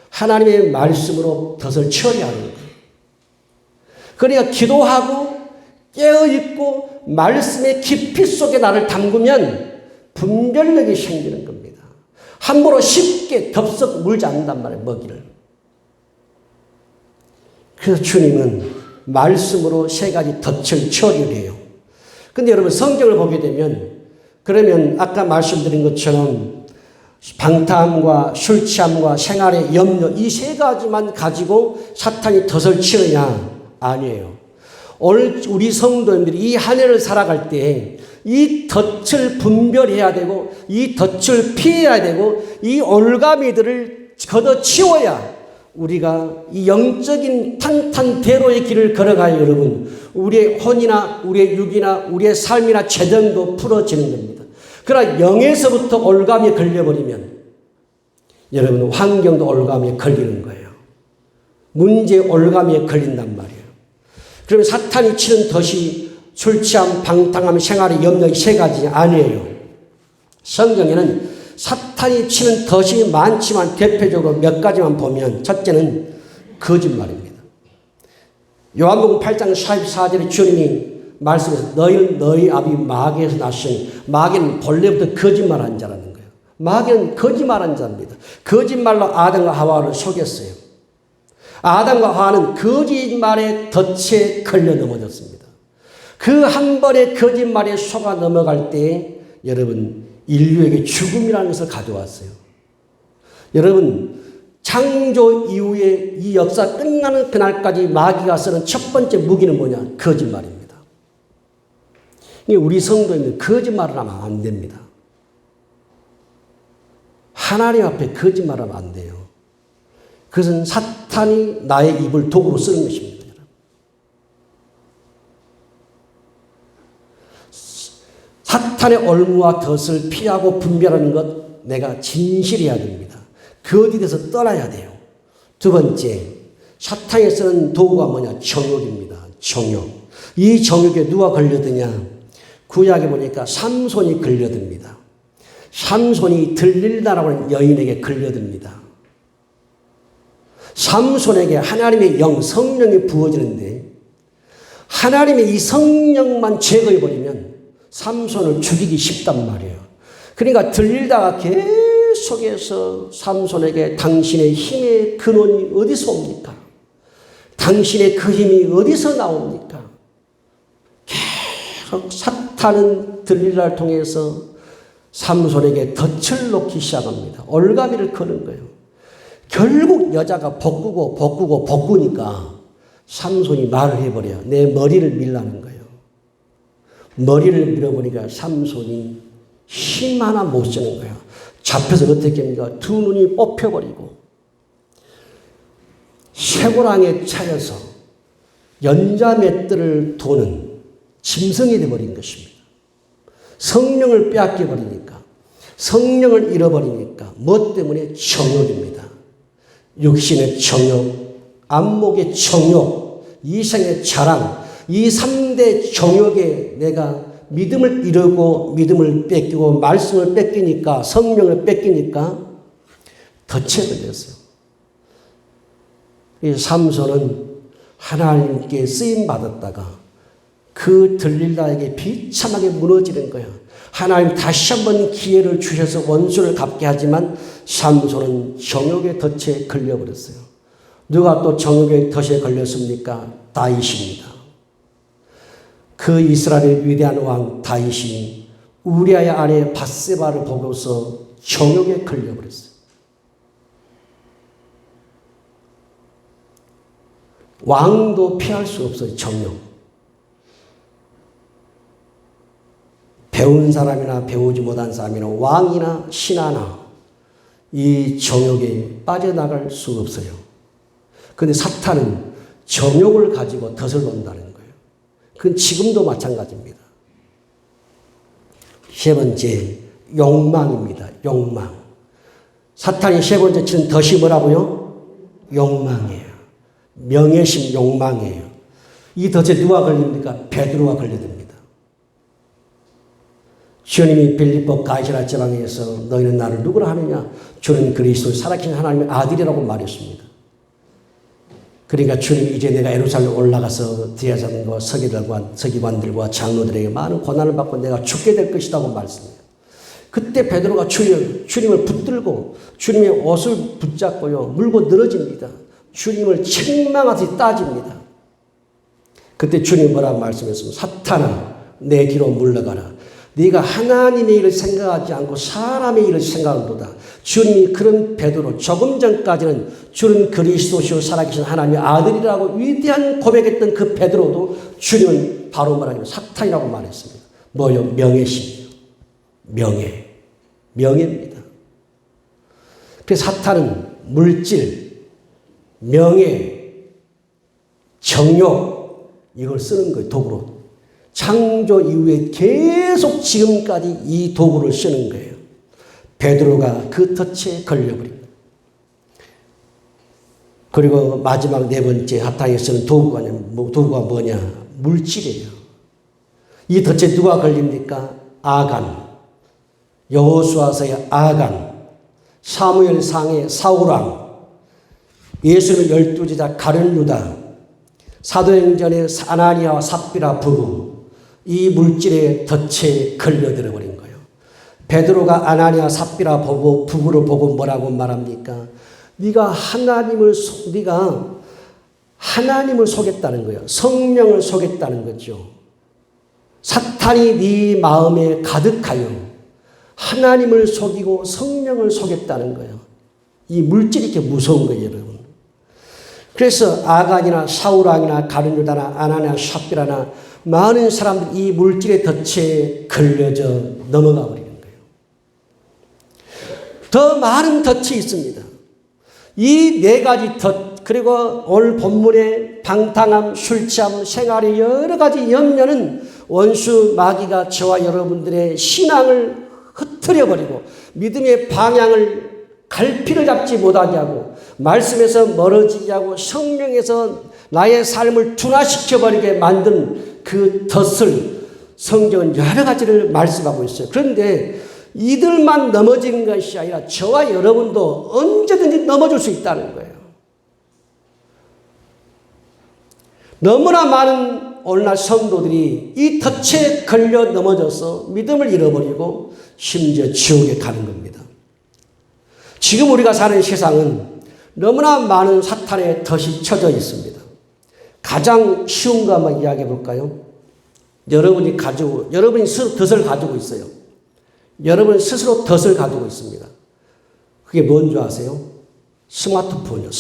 하나님의 말씀으로 덫을 처리하는 거예요. 그러니까 기도하고 깨어있고 말씀의 깊이 속에 나를 담그면 분별력이 생기는 겁니다. 함부로 쉽게 덥석 물지 않는단 말이에요, 먹이를. 그래서 주님은 말씀으로 세 가지 덫을 처리를 해요. 근데 여러분, 성경을 보게 되면, 그러면 아까 말씀드린 것처럼 방탕함과 술 취함과 생활의 염려, 이 세 가지만 가지고 사탄이 덫을 치느냐? 아니에요. 오늘 우리 성도님들이 이 한 해를 살아갈 때 이 덫을 분별해야 되고, 이 덫을 피해야 되고, 이 올가미들을 걷어치워야 우리가 이 영적인 탄탄대로의 길을 걸어가야 여러분, 우리의 혼이나 우리의 육이나 우리의 삶이나 재정도 풀어지는 겁니다. 그러나 영에서부터 올가미에 걸려버리면 여러분, 환경도 올가미에 걸리는 거예요. 문제의 올가미에 걸린단 말이에요. 그러면 사탄이 치는 덫이 술 취함, 방탕함, 생활의 염려, 이 세 가지 아니에요. 성경에는 사탄이 치는 덫이 많지만 대표적으로 몇 가지만 보면, 첫째는 거짓말입니다. 요한복음 8장 44절에 주님이 말씀해서 너희는 너희 아비 마귀에서 났으니, 마귀는 본래부터 거짓말한 자라는 거예요. 마귀는 거짓말한 자입니다. 거짓말로 아담과 하와를 속였어요. 아담과 하와는 거짓말의 덫에 걸려 넘어졌습니다. 그 한 번의 거짓말에 속아 넘어갈 때 여러분, 인류에게 죽음이라는 것을 가져왔어요. 여러분, 창조 이후에 이 역사 끝나는 그날까지 마귀가 쓰는 첫 번째 무기는 뭐냐? 거짓말입니다. 우리 성도님들 거짓말을 하면 안 됩니다. 하나님 앞에 거짓말하면 안 돼요. 그것은 사탄이 나의 입을 도구로 쓰는 것입니다. 사탄의 올무와 덫을 피하고 분별하는 것, 내가 진실해야 됩니다. 그 어디 대해서 떠나야 돼요. 두 번째, 사탄이 쓰는 도구가 뭐냐? 정욕입니다. 정욕. 이 정욕에 누가 걸려드냐? 구약에 보니까 삼손이 걸려듭니다. 삼손이 들릴다라고 하는 여인에게 걸려듭니다. 삼손에게 하나님의 영, 성령이 부어지는데, 하나님의 이 성령만 제거해버리면 삼손을 죽이기 쉽단 말이에요. 그러니까 들릴다가 계속해서 삼손에게 당신의 힘의 근원이 어디서 옵니까? 당신의 그 힘이 어디서 나옵니까? 계속 사탄은 들릴라를 통해서 삼손에게 덫을 놓기 시작합니다. 올가미를 거는 거예요. 결국 여자가 벗구니까 삼손이 말을 해버려요. 내 머리를 밀라는 거예요. 머리를 밀어보니까 삼손이 힘 하나 못 쓰는 거예요. 잡혀서 어떻게 합니까? 두 눈이 뽑혀버리고 쇠고랑에 차여서 연자맷들을 도는 짐승이 되어버린 것입니다. 성령을 빼앗겨버리니까, 성령을 잃어버리니까, 뭐 때문에? 정욕입니다. 육신의 정욕, 안목의 정욕, 이생의 자랑, 이 3대 정욕에 내가 믿음을 잃고 믿음을 뺏기고 말씀을 뺏기니까, 성령을 뺏기니까 덫에 걸렸어요. 이 삼손은 하나님께 쓰임 받았다가 그 들릴라에게 비참하게 무너지는 거야. 하나님 다시 한번 기회를 주셔서 원수를 갚게 하지만 삼손은 정욕의 덫에 걸려버렸어요. 누가 또 정욕의 덫에 걸렸습니까? 다윗입니다. 그 이스라엘의 위대한 왕 다윗이 우리아의 아내 밧세바를 보고서 정욕에 걸려버렸어요. 왕도 피할 수 없어요. 정욕. 배운 사람이나 배우지 못한 사람이나 왕이나 신하나 이 정욕에 빠져나갈 수 없어요. 그런데 사탄은 정욕을 가지고 덫을 놓는다는 거예요. 그건 지금도 마찬가지입니다. 세 번째, 욕망입니다. 욕망. 사탄이 세 번째 치는 덫이 뭐라고요? 욕망이에요. 명예심, 욕망이에요. 이 덫에 누가 걸립니까? 베드로가 걸려듭니다. 주님이 빌립보 가이사랴 지방에서 너희는 나를 누구라 하느냐? 주는 그리스도 살아계신 하나님의 아들이라고 말했습니다. 그러니까 주님이 이제 내가 예루살렘 올라가서 대제사장과 서기관들과 장로들에게 많은 고난을 받고 내가 죽게 될 것이라고 말씀해요. 그때 베드로가 주님을 붙들고 주님의 옷을 붙잡고요 물고 늘어집니다. 주님을 책망하듯이 따집니다. 그때 주님이 뭐라고 말씀했습니까? 사탄아 내 뒤로 물러가라. 네가 하나님의 일을 생각하지 않고 사람의 일을 생각한도다. 주님이 그런 베드로 조금 전까지는 주는 그리스도시요 살아계신 하나님의 아들이라고 위대한 고백했던 그 베드로도 주님은 바로 말하기로 사탄이라고 말했습니다. 뭐요? 명예심이요. 명예입니다. 그래서 사탄은 물질, 명예, 정욕 이걸 쓰는 거예요. 도구로. 창조 이후에 계속 지금까지 이 도구를 쓰는 거예요. 베드로가 그 덫에 걸려버립니다. 그리고 마지막 네 번째 사탄이 쓰는 도구가 뭐냐? 물질이에요. 이 덫에 누가 걸립니까? 아간, 여호수아서의 아간, 사무엘상의 사울왕, 예수님의 12제자 가룟 유다, 사도행전의 아나니아와 삽비라 부부, 이 물질의 덫에 걸려들어 버린 거예요. 베드로가 아나니아 삽비라 부부를 보고 뭐라고 말합니까? 네가 하나님을 속였다는 거예요. 성령을 속였다는 거죠. 사탄이 네 마음에 가득하여 하나님을 속이고 성령을 속였다는 거예요. 이 물질이 이렇게 무서운 거예요, 여러분. 그래서 아간이나 사울왕이나 가룟 유다나 아나니아 삽비라나 많은 사람들이 이 물질의 덫에 걸려져 넘어가 버리는 거예요. 더 많은 덫이 있습니다. 이 네 가지 덫, 그리고 오늘 본문의 방탕함, 술 취함, 생활의 여러 가지 염려는 원수 마귀가 저와 여러분들의 신앙을 흐트려버리고 믿음의 방향을 갈피를 잡지 못하게 하고 말씀에서 멀어지게 하고 성령에서 나의 삶을 둔화시켜버리게 만든 그 덫을 성경은 여러 가지를 말씀하고 있어요. 그런데 이들만 넘어지는 것이 아니라 저와 여러분도 언제든지 넘어질 수 있다는 거예요. 너무나 많은 오늘날 성도들이 이 덫에 걸려 넘어져서 믿음을 잃어버리고 심지어 지옥에 가는 겁니다. 지금 우리가 사는 세상은 너무나 많은 사탄의 덫이 쳐져 있습니다. 가장 쉬운 거 한번 이야기해 볼까요? 여러분이 스스로 덫을 가지고 있어요. 여러분 스스로 덫을 가지고 있습니다. 그게 뭔 줄 아세요? 스마트폰이요.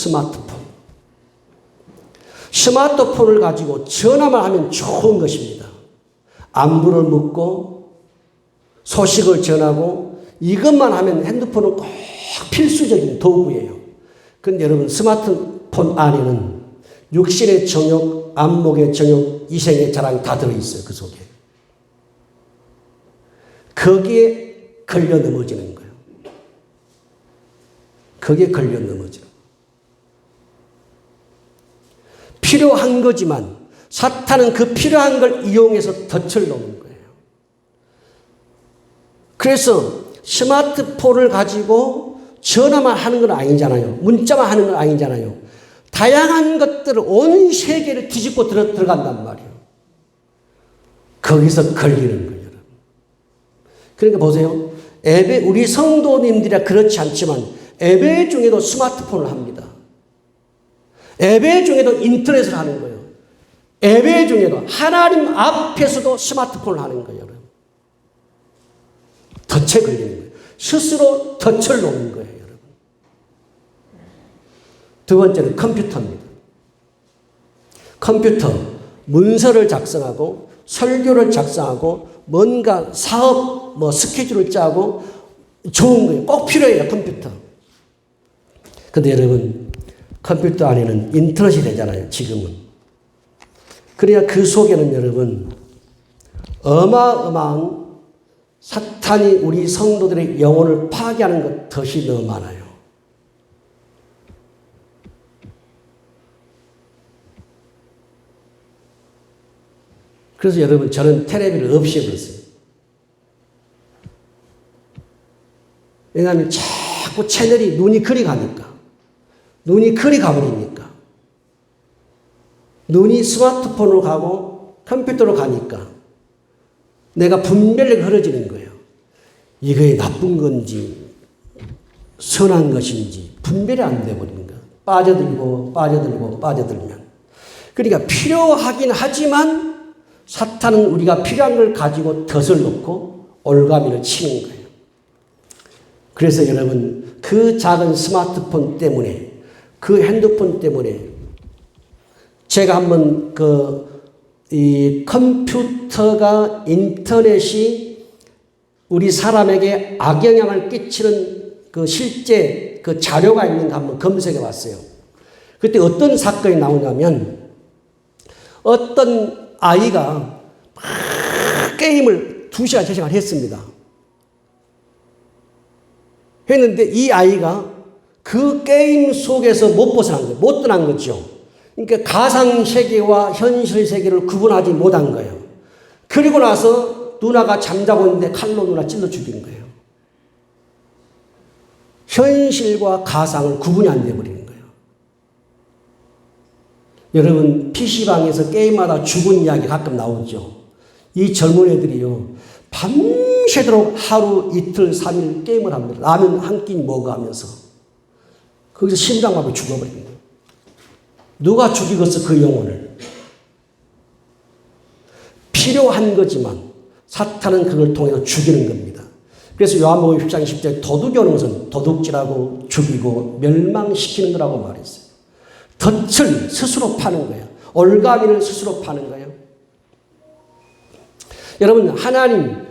스마트폰을 가지고 전화만 하면 좋은 것입니다. 안부를 묻고 소식을 전하고 이것만 하면 핸드폰은 꼭 필수적인 도구예요. 그런데 여러분 스마트폰 안에는 육신의 정욕, 안목의 정욕, 이생의 자랑 다 들어있어요. 그 속에. 거기에 걸려 넘어지는 거예요. 거기에 걸려 넘어지는 거예요. 필요한 거지만 사탄은 그 필요한 걸 이용해서 덫을 놓는 거예요. 그래서 스마트폰을 가지고 전화만 하는 건 아니잖아요. 문자만 하는 건 아니잖아요. 다양한 것들을 온 세계를 뒤집고 들어간단 말이에요. 거기서 걸리는 거예요. 그러니까 보세요. 예배, 우리 성도님들이 그렇지 않지만 예배 중에도 스마트폰을 합니다. 예배 중에도 인터넷을 하는 거예요. 예배 중에도 하나님 앞에서도 스마트폰을 하는 거예요. 여러분. 덫에 걸리는 거예요. 스스로 덫을 놓는 거예요. 여러분. 두 번째는 컴퓨터입니다. 컴퓨터, 문서를 작성하고 설교를 작성하고 뭔가 사업, 스케줄을 짜고 좋은 거예요. 꼭 필요해요, 컴퓨터. 근데 여러분, 컴퓨터 안에는 인터넷이 되잖아요, 지금은. 그러니까 그 속에는 여러분, 어마어마한 사탄이 우리 성도들의 영혼을 파괴하는 것이 너무 많아요. 그래서 여러분, 저는 텔레비를 없애버렸어요. 왜냐하면 자꾸 채널이 눈이 그리 가니까. 눈이 그리 가버리니까. 눈이 스마트폰으로 가고 컴퓨터로 가니까 내가 분별력이 흐려지는 거예요. 이게 나쁜 건지 선한 것인지 분별이 안 돼버리는 거예요. 빠져들면. 그러니까 필요하긴 하지만 사탄은 우리가 필요한 걸 가지고 덫을 놓고 올가미를 치는 거예요. 그래서 여러분, 그 작은 스마트폰 때문에, 그 핸드폰 때문에 제가 한번 이 컴퓨터가, 인터넷이 우리 사람에게 악영향을 끼치는 그 실제 그 자료가 있는가 한번 검색해 봤어요. 그때 어떤 사건이 나오냐면, 어떤 아이가 막 게임을 2시간, 3시간 했습니다. 했는데 이 아이가 그 게임 속에서 못 벗어난 거예요. 못 떠난 거죠. 그러니까 가상세계와 현실 세계를 구분하지 못한 거예요. 그리고 나서 누나가 잠자고 있는데 칼로 누나 찔러 죽인 거예요. 현실과 가상을 구분이 안 돼버리는 거예요. 여러분, PC방에서 게임하다 죽은 이야기 가끔 나오죠. 이 젊은 애들이요, 밤새도록 하루, 이틀, 3일 게임을 합니다. 라면 한 끼 먹어가면서. 거기서 심장마비 죽어버린 거예요. 누가 죽이겠어, 그 영혼을. 필요한 거지만 사탄은 그걸 통해서 죽이는 겁니다. 그래서 요한복음 10장 10절에 도둑이 오는 것은 도둑질하고 죽이고 멸망시키는 거라고 말했어요. 덫을 스스로 파는 거예요. 올가미를 스스로 파는 거예요. 여러분, 하나님,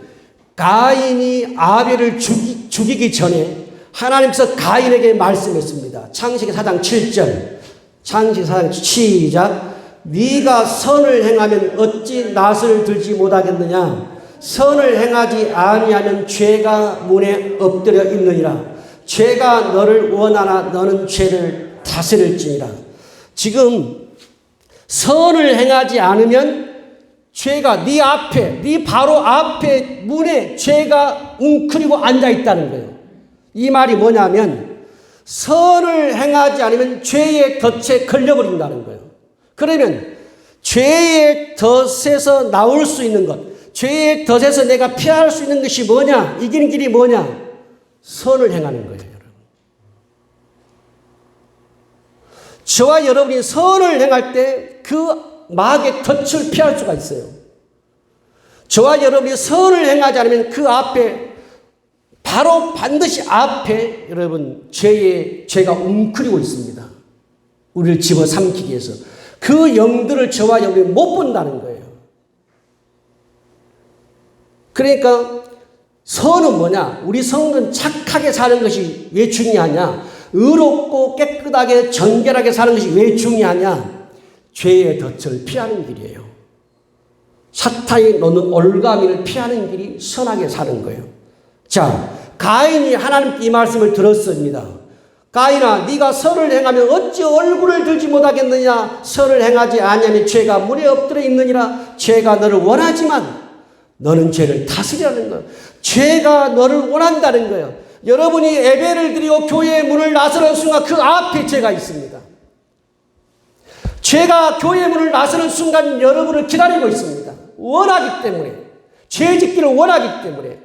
가인이 아벨을 죽이기 전에 하나님께서 가인에게 말씀했습니다. 창세기 4장 7절. 창세기 4장 시작. 네가 선을 행하면 어찌 낫을 들지 못하겠느냐. 선을 행하지 아니하면 죄가 문에 엎드려 있느니라. 죄가 너를 원하나 너는 죄를 다스릴지니라. 지금 선을 행하지 않으면 죄가 네 앞에, 네 바로 앞에 문에 죄가 웅크리고 앉아 있다는 거예요. 이 말이 뭐냐면 선을 행하지 않으면 죄의 덫에 걸려버린다는 거예요. 그러면 죄의 덫에서 나올 수 있는 것, 죄의 덫에서 내가 피할 수 있는 것이 뭐냐? 이기는 길이 뭐냐? 선을 행하는 거예요, 여러분. 저와 여러분이 선을 행할 때 그 마귀의 덫을 피할 수가 있어요. 저와 여러분이 선을 행하지 않으면 그 앞에, 바로 반드시 앞에 여러분 죄가 웅크리고 있습니다. 우리를 집어삼키기 위해서. 그 영들을 저와 여러분이 못 본다는 거예요. 그러니까 선은 뭐냐? 우리 성도는 착하게 사는 것이 왜 중요하냐? 의롭고 깨끗하게 정결하게 사는 것이 왜 중요하냐? 죄의 덫을 피하는 길이에요. 사탄이 놓는 올가미를 피하는 길이 선하게 사는 거예요. 자, 가인이 하나님께 이 말씀을 들었습니다. 가인아, 네가 선을 행하면 어찌 얼굴을 들지 못하겠느냐? 선을 행하지 아니하면 죄가 문에 엎드려 있느니라. 죄가 너를 원하지만 너는 죄를 다스리라는 거예요. 죄가 너를 원한다는 거예요. 여러분이 예배를 드리고 교회의 문을 나서는 순간 그 앞에 죄가 있습니다. 죄가 교회의 문을 나서는 순간 여러분을 기다리고 있습니다. 원하기 때문에. 죄 짓기를 원하기 때문에.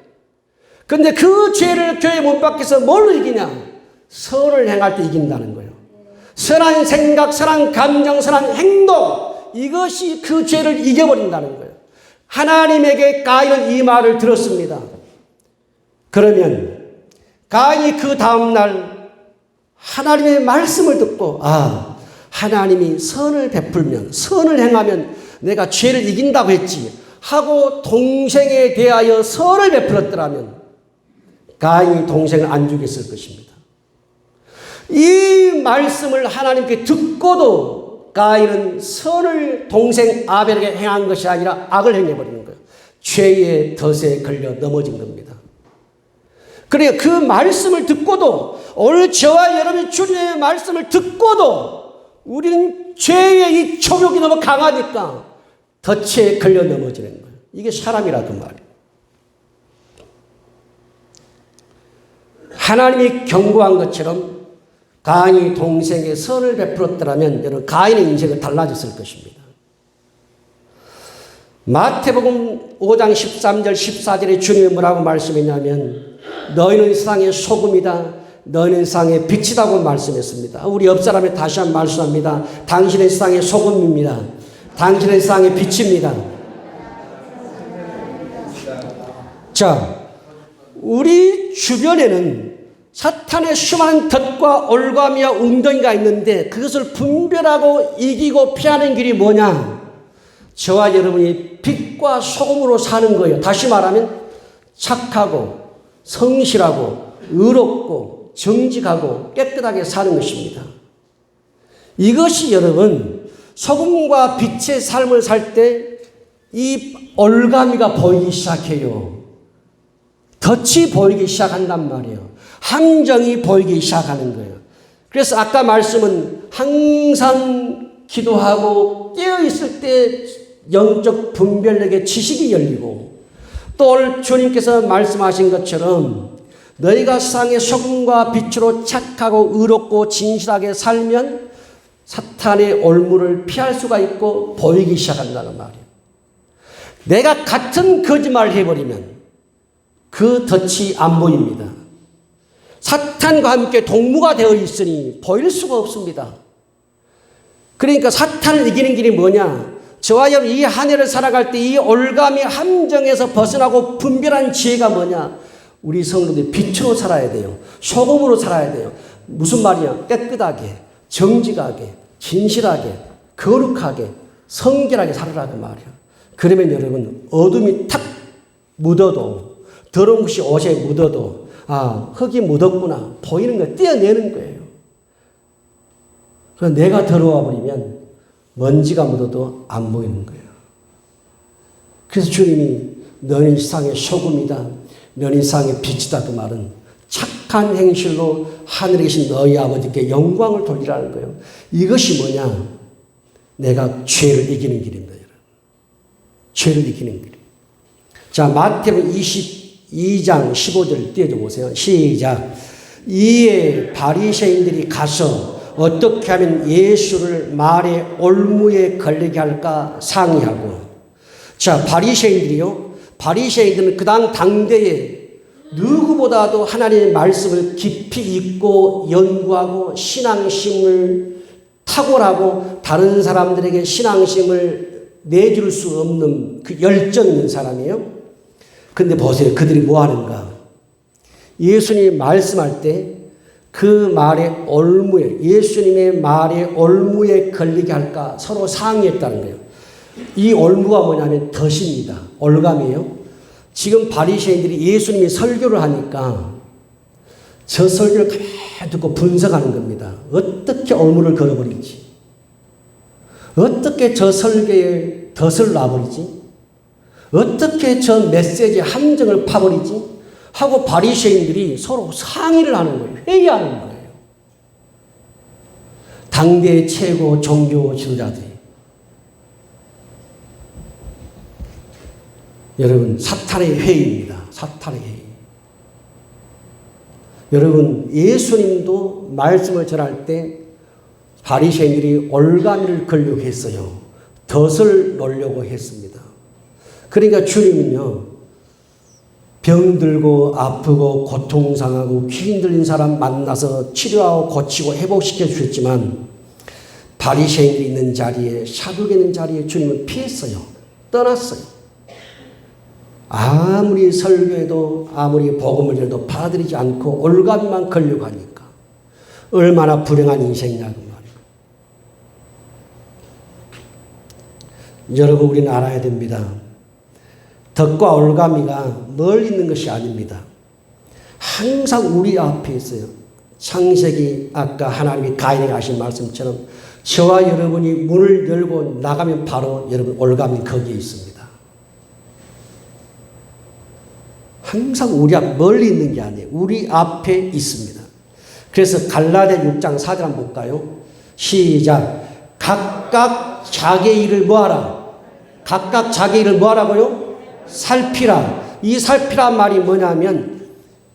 근데 그 죄를 교회 문 밖에서 뭘로 이기냐? 선을 행할 때 이긴다는 거예요. 선한 생각, 선한 감정, 선한 행동, 이것이 그 죄를 이겨버린다는 거예요. 하나님에게 가인은 이 말을 들었습니다. 그러면 가인이 그 다음날 하나님의 말씀을 듣고 하나님이 선을 베풀면, 선을 행하면 내가 죄를 이긴다고 했지 하고 동생에 대하여 선을 베풀었더라면 가인이 동생을 안 죽였을 것입니다. 이 말씀을 하나님께 듣고도 가인은 선을 동생 아벨에게 행한 것이 아니라 악을 행해버리는 거예요. 죄의 덫에 걸려 넘어진 겁니다. 그러니까 그 말씀을 듣고도, 오늘 저와 여러분이 주님의 말씀을 듣고도 우리는 죄의 이 촉욕이 너무 강하니까 덫에 걸려 넘어지는 거예요. 이게 사람이라 그 말이에요. 하나님이 경고한 것처럼 가인이 동생의 선을 베풀었더라면 여러분 가인의 인생은 달라졌을 것입니다. 마태복음 5장 13절 14절에 주님이 뭐라고 말씀했냐면 너희는 세상의 소금이다. 너희는 세상의 빛이라고 말씀했습니다. 우리 옆 사람에 다시 한번 말씀합니다. 당신은 세상의 소금입니다. 당신은 세상의 빛입니다. 자, 우리 주변에는 사탄의 수많은 덫과 올가미와 웅덩이가 있는데 그것을 분별하고 이기고 피하는 길이 뭐냐? 저와 여러분이 빛과 소금으로 사는 거예요. 다시 말하면 착하고 성실하고 의롭고 정직하고 깨끗하게 사는 것입니다. 이것이 여러분 소금과 빛의 삶을 살 때 이 올가미가 보이기 시작해요. 덫이 보이기 시작한단 말이에요. 함정이 보이기 시작하는 거예요. 그래서 아까 말씀은 항상 기도하고 깨어있을 때 영적 분별력의 지식이 열리고 또 오늘 주님께서 말씀하신 것처럼 너희가 세상의 소금과 빛으로 착하고 의롭고 진실하게 살면 사탄의 올무를 피할 수가 있고 보이기 시작한다는 말이에요. 내가 같은 거짓말을 해버리면 그 덫이 안 보입니다. 사탄과 함께 동무가 되어 있으니 보일 수가 없습니다. 그러니까 사탄을 이기는 길이 뭐냐? 저와 여러분 이 한 해를 살아갈 때 이 올가미 함정에서 벗어나고 분별한 지혜가 뭐냐? 우리 성도들이 빛으로 살아야 돼요. 소금으로 살아야 돼요. 무슨 말이냐? 깨끗하게, 정직하게, 진실하게, 거룩하게, 성결하게 살아라는 말이야. 그러면 여러분 어둠이 탁 묻어도 더러운 것이 옷에 묻어도 흙이 묻었구나 보이는 거 떼어내는 거예요. 그래서 내가 더러워 버리면 먼지가 묻어도 안 보이는 거예요. 그래서 주님이 너는 세상의 소금이다. 너는 세상의 빛이다. 그 말은 착한 행실로 하늘에 계신 너희 아버지께 영광을 돌리라는 거예요. 이것이 뭐냐? 내가 죄를 이기는 길입니다. 여러분. 죄를 이기는 길. 자, 마태복음 22장 15절 띄워줘 보세요. 시작. 이에 바리새인들이 가서 어떻게 하면 예수를 말의 올무에 걸리게 할까 상의하고. 자, 바리새인들은 그 당대에 누구보다도 하나님의 말씀을 깊이 읽고 연구하고 신앙심을 탁월하고 다른 사람들에게 신앙심을 내줄 수 없는 그 열정 있는 사람이에요. 근데 보세요. 그들이 뭐 하는가? 예수님이 말씀할 때 그 말의 올무에, 예수님의 말의 올무에 걸리게 할까 서로 상의했다는 거예요. 이 올무가 뭐냐면 덫입니다. 올감이에요. 지금 바리새인들이 예수님이 설교를 하니까 저 설교를 가만히 듣고 분석하는 겁니다. 어떻게 올무를 걸어버리지? 어떻게 저 설교에 덫을 놔버리지? 어떻게 저 메시지의 함정을 파버리지? 하고 바리새인들이 서로 상의를 하는 거예요. 회의하는 거예요. 당대의 최고 종교 지도자들이. 여러분, 사탄의 회의입니다. 사탄의 회의. 여러분, 예수님도 말씀을 전할 때 바리새인들이 올가미를 걸려고 했어요. 덫을 놓으려고 했습니다. 그러니까 주님은요, 병들고 아프고 고통상하고 귀 들린 사람 만나서 치료하고 고치고 회복시켜 주셨지만 바리새인이 있는 자리에 사두개 있는 자리에 주님은 피했어요. 떠났어요. 아무리 설교해도 아무리 복음을 해도 받아들이지 않고 올가미만 걸려고 하니까 얼마나 불행한 인생이냐 그 말이에요. 여러분 우리는 알아야 됩니다. 덕과 올가미가 멀리 있는 것이 아닙니다. 항상 우리 앞에 있어요. 창세기 아까 하나님이 가인에게 하신 말씀처럼 저와 여러분이 문을 열고 나가면 바로 여러분 올가미 거기에 있습니다. 항상 우리 앞 멀리 있는 게 아니에요. 우리 앞에 있습니다. 그래서 갈라디아 6장 4절 한번 볼까요? 시작. 각각 자기 일을 뭐하라? 각각 자기 일을 뭐하라고요? 살피라. 이 살피란 말이 뭐냐면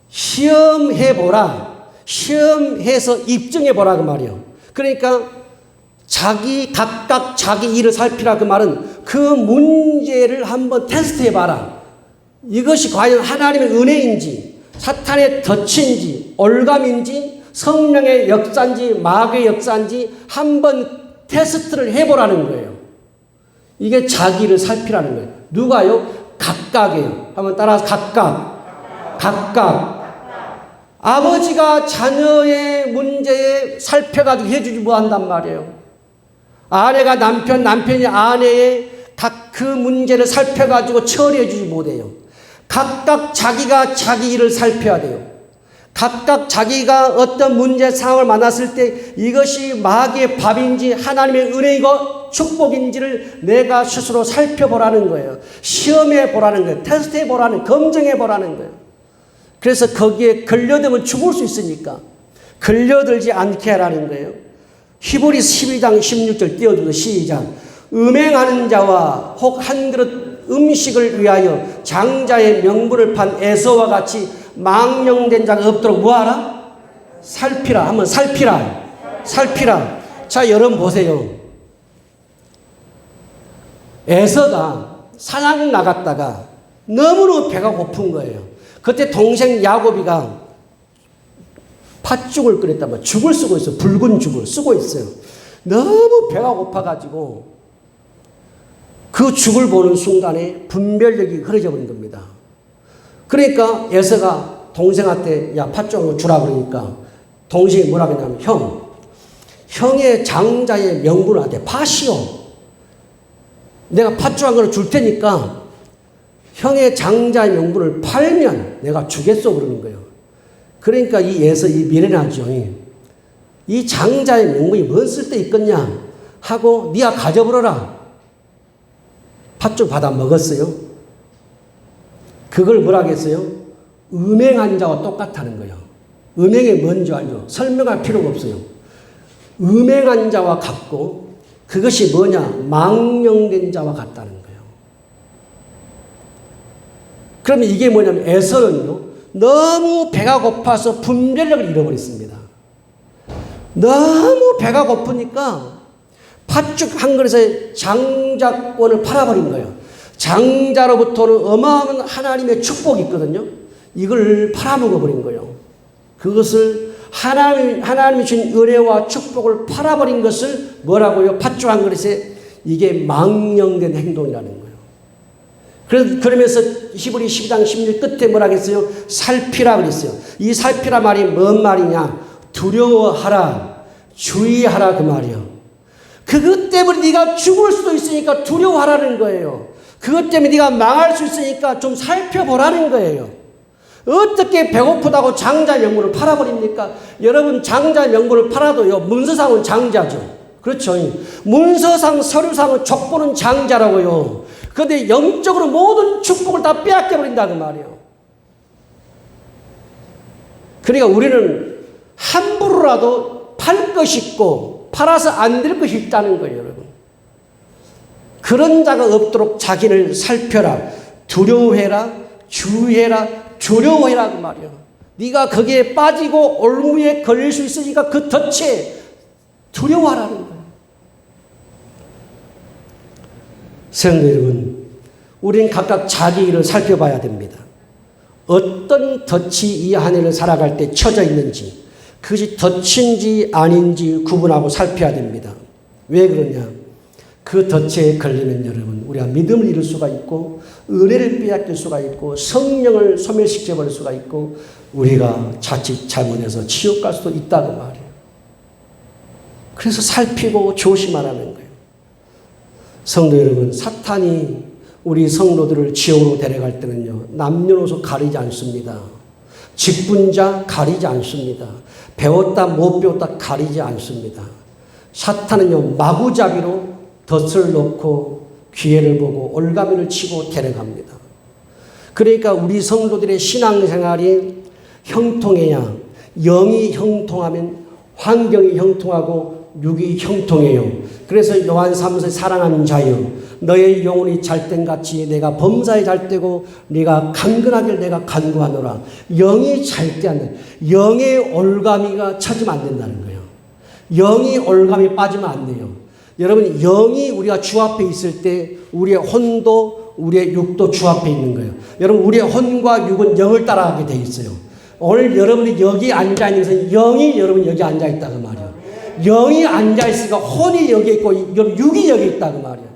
시험해보라. 시험해서 입증해보라 그 말이에요. 그러니까 각각 자기 일을 살피라 그 말은 그 문제를 한번 테스트해봐라. 이것이 과연 하나님의 은혜인지 사탄의 덫인지 올감인지 성령의 역사인지 마귀의 역사인지 한번 테스트를 해보라는 거예요. 이게 자기를 살피라는 거예요. 누가요? 각각이에요. 한번 따라서 각각. 아버지가 자녀의 문제에 살펴가지고 해주지 못한단 말이에요. 아내가 남편이 아내의 각 그 문제를 살펴가지고 처리해주지 못해요. 각각 자기가 자기 일을 살펴야 돼요. 각각 자기가 어떤 문제 상황을 만났을 때 이것이 마귀의 밥인지 하나님의 은혜이고 축복인지를 내가 스스로 살펴보라는 거예요. 시험해 보라는 거예요. 테스트해 보라는, 검증해 보라는 거예요. 그래서 거기에 걸려들면 죽을 수 있으니까 걸려들지 않게 하라는 거예요. 히브리서 12장 16절 띄워주세요. 시작. 음행하는 자와 혹 한 그릇 음식을 위하여 장자의 명분을 판 에서와 같이 망령된 자가 없도록 뭐하라? 살피라. 한번 살피라. 자, 여러분 보세요. 에서가 사냥 나갔다가 너무너무 배가 고픈 거예요. 그때 동생 야곱이가 팥죽을 끓였단 말이에요. 죽을 쓰고 있어요. 붉은 죽을 쓰고 있어요. 너무 배가 고파가지고 그 죽을 보는 순간에 분별력이 흐려져 버린 겁니다. 그러니까 에서가 동생한테 야 팥죽을 주라 그러니까 동생이 뭐라고 했냐면 형의 장자의 명분을 한테 파시오. 내가 팥죽 한 그릇 줄 테니까 형의 장자의 명분을 팔면 내가 주겠소 그러는 거예요. 그러니까 이 에서 이 미련하죠. 이 장자의 명분이 뭔 쓸데 있겠냐 하고 네가 가져버려라. 팥죽 받아 먹었어요. 그걸 뭐라고 했어요? 음행한 자와 똑같다는 거예요. 음행이 뭔지 알죠? 설명할 필요가 없어요. 음행한 자와 같고 그것이 뭐냐? 망령된 자와 같다는 거예요. 그러면 이게 뭐냐면 에서는요. 너무 배가 고파서 분별력을 잃어버렸습니다. 너무 배가 고프니까 팥죽 한 그릇에 장자권을 팔아버린 거예요. 장자로부터는 어마어마한 하나님의 축복이 있거든요. 이걸 팔아먹어버린 거예요. 그것을 하나님이 주신 은혜와 축복을 팔아버린 것을 뭐라고요? 팥죽 한 그릇에 이게 망령된 행동이라는 거예요. 그러면서 히브리 12장 16 끝에 뭐라 했어요? 살피라 그랬어요. 이 살피라 말이 뭔 말이냐? 두려워하라, 주의하라 그 말이에요. 그것 때문에 네가 죽을 수도 있으니까 두려워하라는 거예요. 그것 때문에 네가 망할 수 있으니까 좀 살펴보라는 거예요. 어떻게 배고프다고 장자 명분을 팔아버립니까? 여러분 장자 명분을 팔아도요. 문서상은 장자죠. 그렇죠. 문서상 서류상은 족보는 장자라고요. 그런데 영적으로 모든 축복을 다 빼앗겨버린다 그 말이에요. 그러니까 우리는 함부로라도 팔 것이 있고 팔아서 안 될 것이 있다는 거예요. 여러분. 그런 자가 없도록 자기를 살펴라. 두려워해라. 주의해라. 두려워해라 그 말이에요. 네가 거기에 빠지고 올무에 걸릴 수 있으니까 그 덫에 두려워하라는 거예요. 성도 여러분, 우리는 각각 자기 일을 살펴봐야 됩니다. 어떤 덫이 이 한 해를 살아갈 때 쳐져 있는지, 그것이 덫인지 아닌지 구분하고 살펴야 됩니다. 왜 그러냐? 그 덫에 걸리면 여러분, 우리가 믿음을 잃을 수가 있고, 은혜를 빼앗길 수가 있고, 성령을 소멸시켜버릴 수가 있고, 우리가 자칫 잘못해서 지옥 갈 수도 있다고 말이에요. 그래서 살피고 조심하라는 거예요. 성도 여러분, 사탄이 우리 성도들을 지옥으로 데려갈 때는요, 남녀노소 가리지 않습니다. 직분자 가리지 않습니다. 배웠다 못 배웠다 가리지 않습니다. 사탄은요, 마구잡이로 덫을 놓고 기회를 보고 올가미를 치고 데려갑니다. 그러니까 우리 성도들의 신앙생활이 형통해야, 영이 형통하면 환경이 형통하고 육이 형통해요. 그래서 요한 3서 사랑하는 자여, 너의 영혼이 잘된같이 내가 범사에 잘되고 네가 강건하길 내가 간구하노라. 영이 잘되는, 영의 올가미가 쳐지면 안 된다는 거예요. 영이 올가미 빠지면 안 돼요. 여러분, 영이 우리가 주 앞에 있을 때 우리의 혼도 우리의 육도 주 앞에 있는 거예요. 여러분, 우리의 혼과 육은 영을 따라가게 돼 있어요. 오늘 여러분이 여기 앉아있는 것은 영이 여러분 여기 앉아있다고 말이에요. 영이 앉아있으니까 혼이 여기 있고 육이 여기 있다고 말이에요.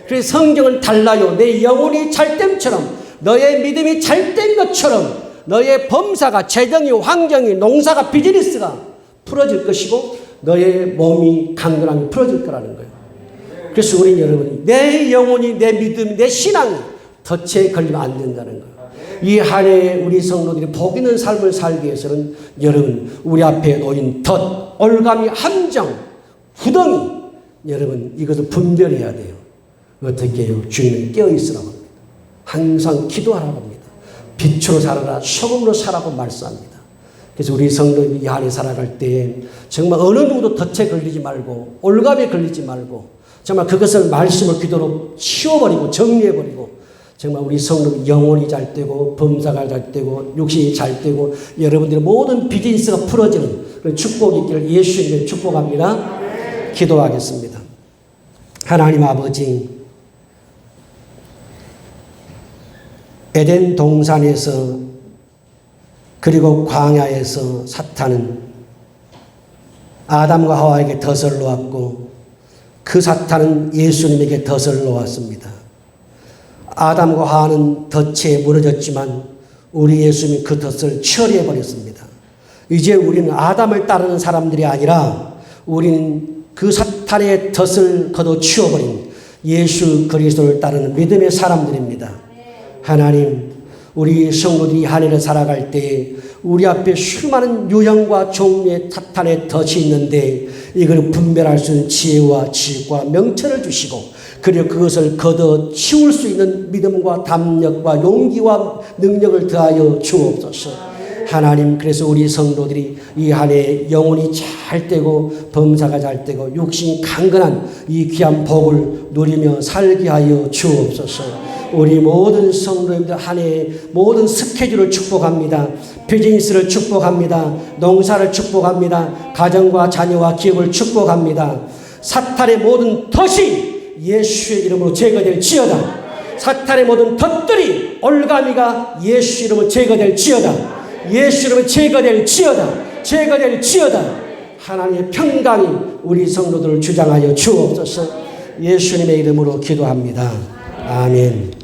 그래서 성경은 달라요. 내 영혼이 잘됨처럼, 너의 믿음이 잘된 것처럼 너의 범사가, 재정이, 환경이, 농사가, 비즈니스가 풀어질 것이고 너의 몸이 강건함이 풀어질 거라는 거예요. 그래서 우리 여러분이 내 영혼이, 내 믿음, 내 신앙이 덫에 걸리면 안 된다는 거예요. 이 한 해 우리 성도들이 복 있는 삶을 살기 위해서는 여러분, 우리 앞에 놓인 덫, 올가미, 함정, 구덩이, 여러분 이것을 분별해야 돼요. 어떻게 해요? 주님은 깨어있으라고 합니다. 항상 기도하라고 합니다. 빛으로 살아라, 소금으로 살라고 말씀합니다. 그래서 우리 성도들이 이 한 해 살아갈 때 정말 어느 누구도 덫에 걸리지 말고 올가미에 걸리지 말고 정말 그것을 말씀을 기도로 치워버리고 정리해버리고 정말 우리 성도 영혼이 잘 되고 범사가 잘 되고 육신이 잘 되고 여러분들의 모든 비즈니스가 풀어지는 그런 축복이 있기를 예수님을 축복합니다. 기도하겠습니다. 하나님 아버지, 에덴 동산에서 그리고 광야에서 사탄은 아담과 하와에게 덫을 놓았고 그 사탄은 예수님에게 덫을 놓았습니다. 아담과 하와는 덫에 무너졌지만 우리 예수님이 그 덫을 처리해버렸습니다. 이제 우리는 아담을 따르는 사람들이 아니라 우리는 그 사탄의 덫을 걷어치워버린 예수 그리스도를 따르는 믿음의 사람들입니다. 하나님, 우리 성도들이 한 해를 살아갈 때 우리 앞에 수많은 유형과 종류의 사탄의 덫이 있는데 이걸 분별할 수 있는 지혜와 지식과 명철을 주시고 그리고 그것을 걷어치울 수 있는 믿음과 담력과 용기와 능력을 더하여 주옵소서. 하나님, 그래서 우리 성도들이 이 한 해 영혼이 잘 되고 범사가 잘 되고 육신이 강건한 이 귀한 복을 누리며 살게 하여 주옵소서. 우리 모든 성도님들 한 해 모든 스케줄을 축복합니다. 비즈니스를 축복합니다. 농사를 축복합니다. 가정과 자녀와 기업을 축복합니다. 사탄의 모든 덫이 예수의 이름으로 제거될지어다. 사탄의 모든 덫들이 올가미가 예수 이름으로 제거될지어다. 예수 이름으로 제거될지어다. 제거될지어다. 하나님의 평강이 우리 성도들을 주장하여 주옵소서. 예수님의 이름으로 기도합니다. 아멘.